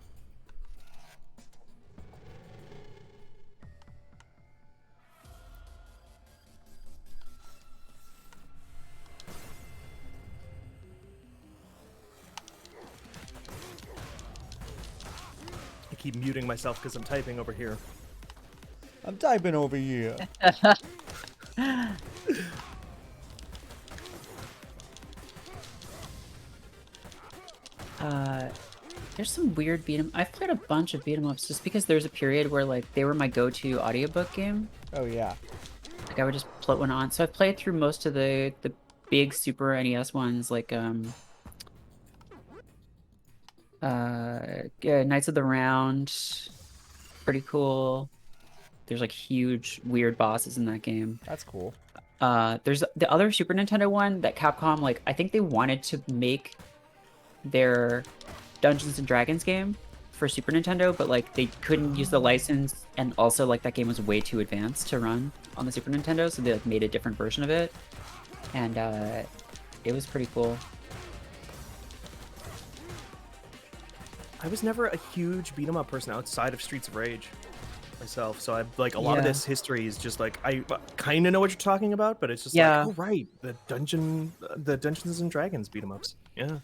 I keep muting myself because I'm typing over here. I'm typing over here. There's some weird beat 'em. I've played a bunch of beat 'em ups just because there's a period where like they were my go-to audiobook game. Oh yeah. Like I would just put one on. So I've played through most of the big Super NES ones, like yeah, Knights of the Round, pretty cool. There's like huge weird bosses in that game. That's cool. There's the other Super Nintendo one that Capcom, like I think they wanted to make their Dungeons and Dragons game for Super Nintendo, but like they couldn't use the license, and also like that game was way too advanced to run on the Super Nintendo, so they like made a different version of it, and it was pretty cool. I was never a huge beat 'em up person outside of Streets of Rage myself, so I like a lot of Yeah. this history is just like I kind of know what you're talking about, but it's just Yeah. like, oh right, the Dungeons and Dragons beat 'em ups. Yeah.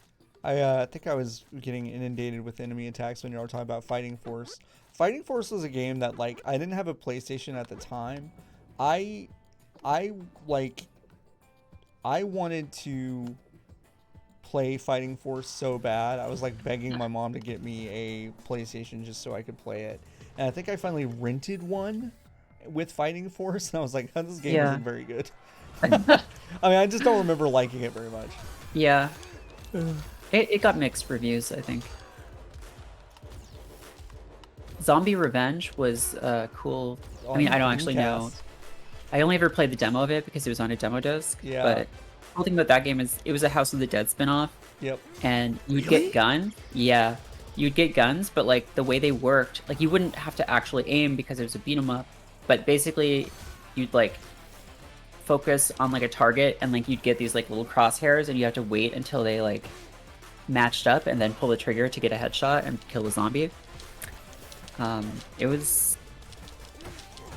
I think I was getting inundated with enemy attacks when you were talking about Fighting Force. Fighting Force was a game that like I didn't have a PlayStation at the time. I wanted to play Fighting Force so bad. I was like begging my mom to get me a PlayStation just so I could play it. And I think I finally rented one with Fighting Force, and I was like, this game Yeah. isn't very good. I mean, I just don't remember liking it very much. Yeah. It got mixed reviews, I think. Zombie Revenge was cool. I mean, I don't actually know. Dreamcast. I only ever played the demo of it because it was on a demo disc. Yeah. But the cool thing about that game is it was a House of the Dead spin-off, Yep. and you'd Really? get guns. Yeah. You'd get guns, but like the way they worked, like you wouldn't have to actually aim because it was a beat 'em up. But basically you'd like focus on like a target, and like you'd get these like little crosshairs, and you have to wait until they like matched up and then pull the trigger to get a headshot and kill the zombie.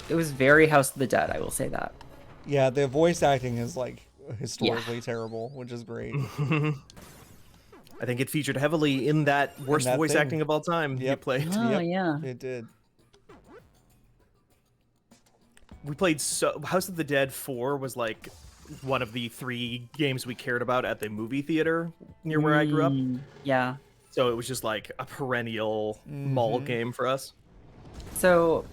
It was very House of the Dead, I will say that. Yeah, the voice acting is like historically terrible, which is great. I think it featured heavily in that worst that voice thing. acting of all time you Yep. played. Oh Yep. yeah. It did. We played House of the Dead 4 was like one of the 3 games we cared about at the movie theater near where I grew up. Yeah. So it was just like a perennial mall game for us. So,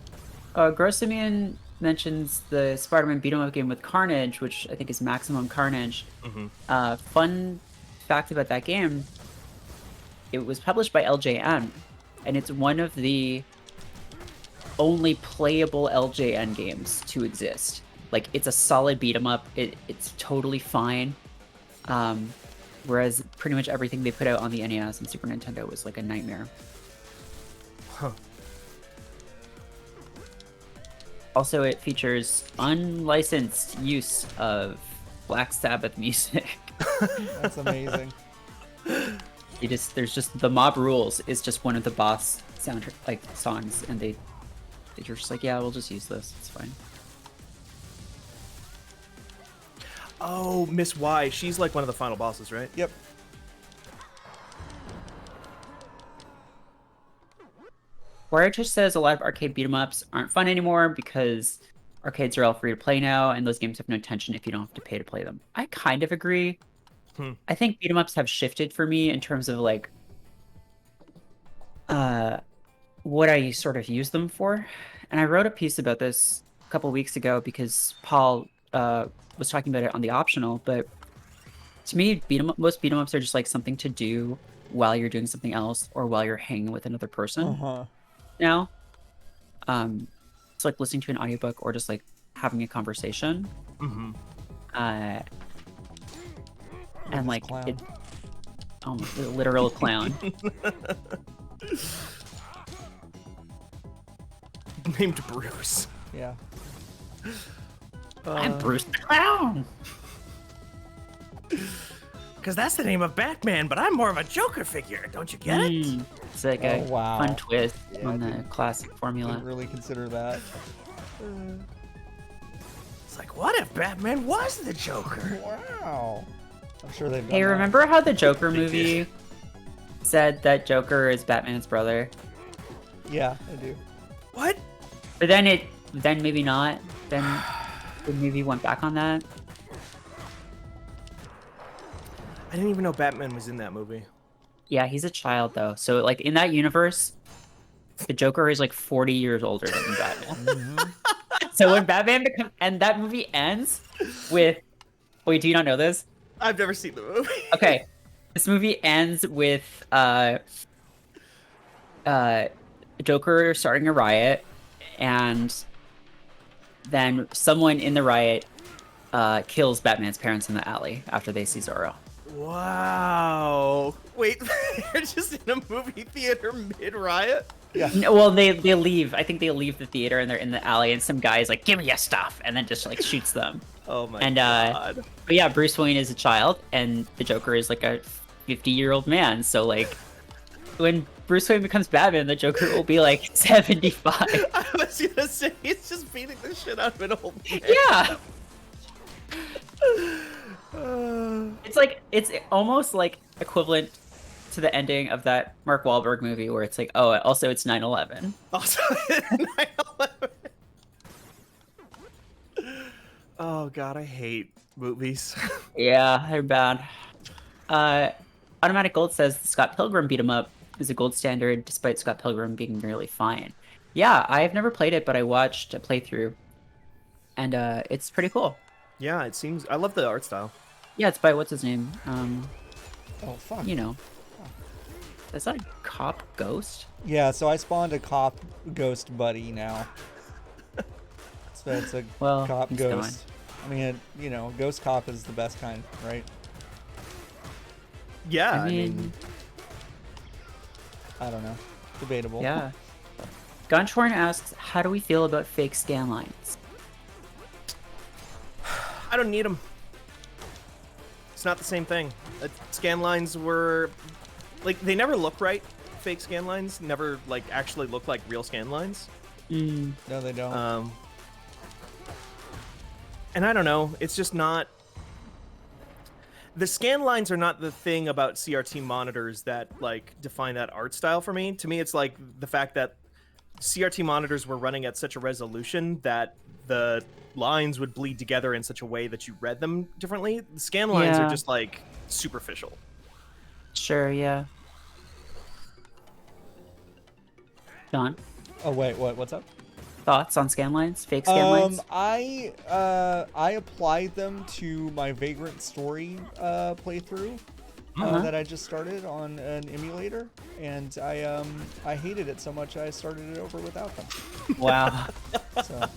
Grossimian mentions the Spider-Man beat 'em up game with Carnage, which I think is Maximum Carnage. Fun fact about that game: it was published by LJN, and it's one of the only playable LJN games to exist. Like, it's a solid beat 'em up. It's totally fine. Whereas pretty much everything they put out on the NES and Super Nintendo was like a nightmare. Huh. Also, it features unlicensed use of Black Sabbath music. That's amazing. There's just the Mob Rules is just one of the boss sound like songs, and they're just like, yeah, we'll just use this. It's fine. Oh, Miss Y. She's like one of the final bosses, right? Yep. Warrior says a lot of arcade beat 'em ups aren't fun anymore because arcades are all free to play now, and those games have no tension if you don't have to pay to play them. I kind of agree. I think beat 'em ups have shifted for me in terms of like what I sort of use them for. And I wrote a piece about this a couple weeks ago because Paul was talking about it on the optional, but to me, most beat 'em ups are just like something to do while you're doing something else or while you're hanging with another person. Now, it's like listening to an audiobook or just like having a conversation. And like it, the literal clown. Named Bruce. Yeah. I'm Bruce the Clown. Because that's the name of Batman, but I'm more of a Joker figure. Don't you get it? It's like a wow. fun twist Yeah, on the classic formula. Didn't really consider that. It's like, what if Batman was the Joker? Wow. I'm sure they've done Hey, that. remember how the Joker movie said that Joker is Batman's brother? Yeah, I do. What? But then maybe not. Then the movie went back on that. I didn't even know Batman was in that movie. Yeah, he's a child though. So like in that universe, the Joker is like 40 years older than Batman. So when Batman becomes, and that movie ends with, wait, do you not know this? I've never seen the movie. Okay, this movie ends with Joker starting a riot, and then someone in the riot kills Batman's parents in the alley after they see Zorro. Wow. Wait, they're just in a movie theater mid-riot? Yeah. No, well, they leave. I think they leave the theater and they're in the alley, and some guy's like, "Give me your stuff," and then just like shoots them. Oh my And god. but yeah, Bruce Wayne is a child, and the Joker is like a 50-year-old man. So like, when Bruce Wayne becomes Batman, the Joker will be like 75. I was gonna say, he's just beating the shit out of an old man. Yeah. It's almost like equivalent to the ending of that Mark Wahlberg movie where it's like, oh, also it's 9/11. Also, 9/11. Oh god, I hate movies. Yeah, they're bad. Automatic Gold says the Scott Pilgrim beat 'em up is a gold standard, despite Scott Pilgrim being merely fine. Yeah, I've never played it, but I watched a playthrough, and it's pretty cool. Yeah, it seems. I love the art style. Yeah, it's by what's his name? Oh, fuck. You know, is that a cop ghost? Yeah, so I spawned a cop ghost buddy now. So it's a Well, cop he's ghost. I mean, you know, ghost cop is the best kind, right? Yeah, I mean, I don't know. Debatable. yeah. Gunshorn asks, how do we feel about fake scan lines? I don't need them. It's not the same thing. Scan lines were, like, they never look right. Fake scan lines never, like, actually look like real scan lines. Mm. No, they don't. And I don't know. It's just not. The scan lines are not the thing about CRT monitors that like define that art style for me. To me, it's like the fact that CRT monitors were running at such a resolution that the lines would bleed together in such a way that you read them differently. The scan lines Yeah. are just like superficial. Sure, yeah. John, Oh wait, what's up? thoughts on scan lines? Fake scan lines? I applied them to my Vagrant Story playthrough that I just started on an emulator, and I hated it so much I started it over without them. Wow. So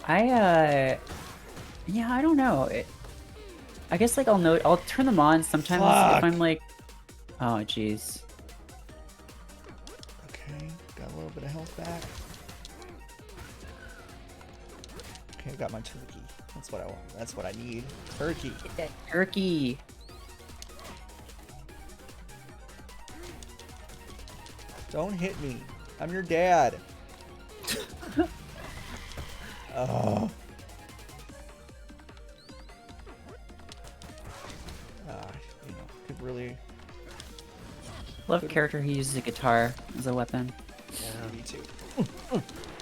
Yeah, I don't know. I guess like I'll turn them on sometimes Fuck. if I'm like, oh jeez. Okay, got a little bit of health back. Okay, I got my turkey. That's what I want. That's what I need. Turkey. Get that turkey. Don't hit me. I'm your dad. Oh. Could really. Love a character who uses a guitar as a weapon. Yeah, me too.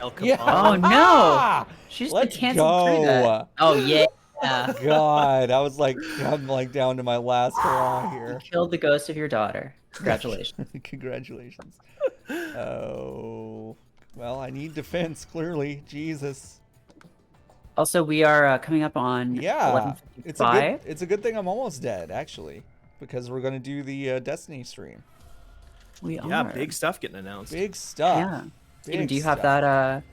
El Capone. Yeah. Oh no! Ah! She just Let's canceled through that. go. Oh yeah. God, I was like, I'm like down to my last hurrah You here. killed the ghost of your daughter. Congratulations. Congratulations. Oh, well, I need defense, clearly. Jesus. Also, we are coming up on Yeah, 11:55. it's a good thing I'm almost dead, actually, because we're gonna do the Destiny stream. We Yeah, are. big stuff getting announced. Big stuff. Yeah. Steven, Big do you have stuff. that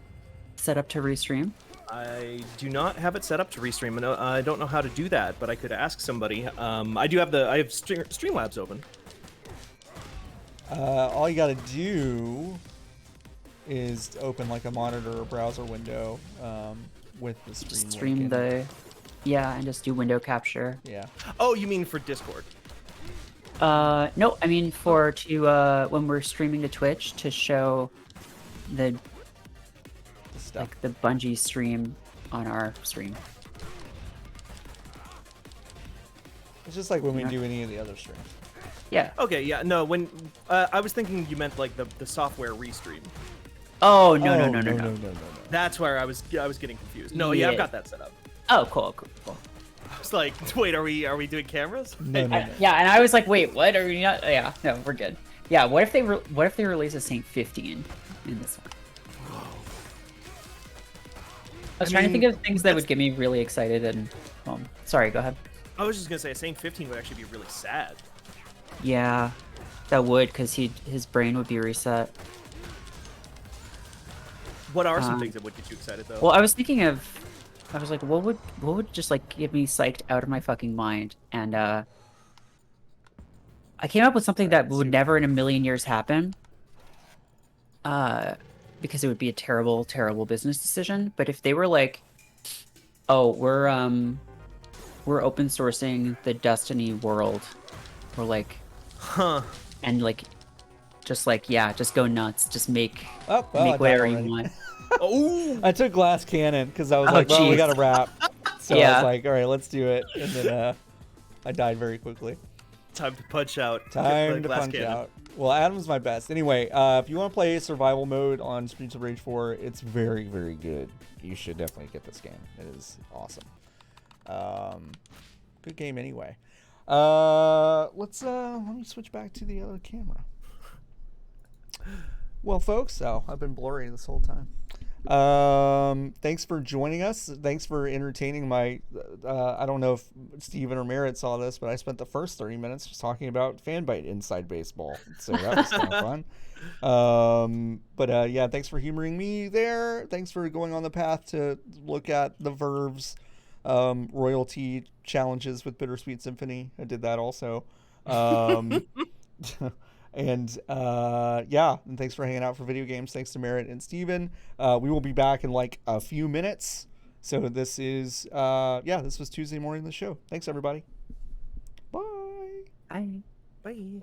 set up to restream? I do not have it set up to restream. And I don't know how to do that, but I could ask somebody. I have Streamlabs open. All you gotta do is open like a monitor or browser window with the stream. Just link stream in. the, yeah, and just do window capture. Yeah. Oh, you mean for Discord? No, I mean for when we're streaming to Twitch to show the The stuff. like the Bungie stream on our stream. It's just like when we Yeah. do any of the other streams. Yeah. Okay, yeah, no. When I was thinking you meant like the software restream. Oh no Oh, no no no no. no. That's where I was getting confused. No, yeah, I've Yeah. got that set up. Oh cool cool cool. I was like, wait, are we doing cameras? No, no, no. Yeah, and I was like, wait, what? Are we not? Yeah, no, we're good. Yeah, what if they release a Saint 15 in this one? I was trying to think of things that would get me really excited and sorry, go ahead. I was just gonna say, Saint 15 would actually be really sad. Yeah, that would, because his brain would be reset. What are some things that would get you excited though? Well, I was like, what would just like get me psyched out of my fucking mind? And I came up with something that would never in a million years happen. Because it would be a terrible, terrible business decision. But if they were like, oh, we're open sourcing the Destiny world, or like, Huh. and like, just like, yeah, just go nuts, just make Oh, well, I make died whatever you already. want. Oh. I took glass cannon because I was Oh, like, well, we jeez. got to wrap. So I Yeah. was like, all right, let's do it. And then I died very quickly. Time to punch out. Get the Time to glass punch cannon. out. Well, Adam's my best. Anyway, if you want to play survival mode on Streets of Rage 4, it's very, very good. You should definitely get this game. It is awesome. Good game anyway. Let me switch back to the other camera. Well, folks, I've been blurry this whole time. Thanks for joining us. Thanks for entertaining my I don't know if Steven or Merritt saw this, but I spent the first 30 minutes just talking about Fanbyte Inside Baseball. So that was kind of fun. Yeah, thanks for humoring me there. Thanks for going on the path to look at the Verve's royalty challenges with Bittersweet Symphony. I did that also. And thanks for hanging out for video games. Thanks to Merritt and Steven. We will be back in like a few minutes. So this is this was Tuesday morning the show. Thanks everybody. Bye. Bye. Bye.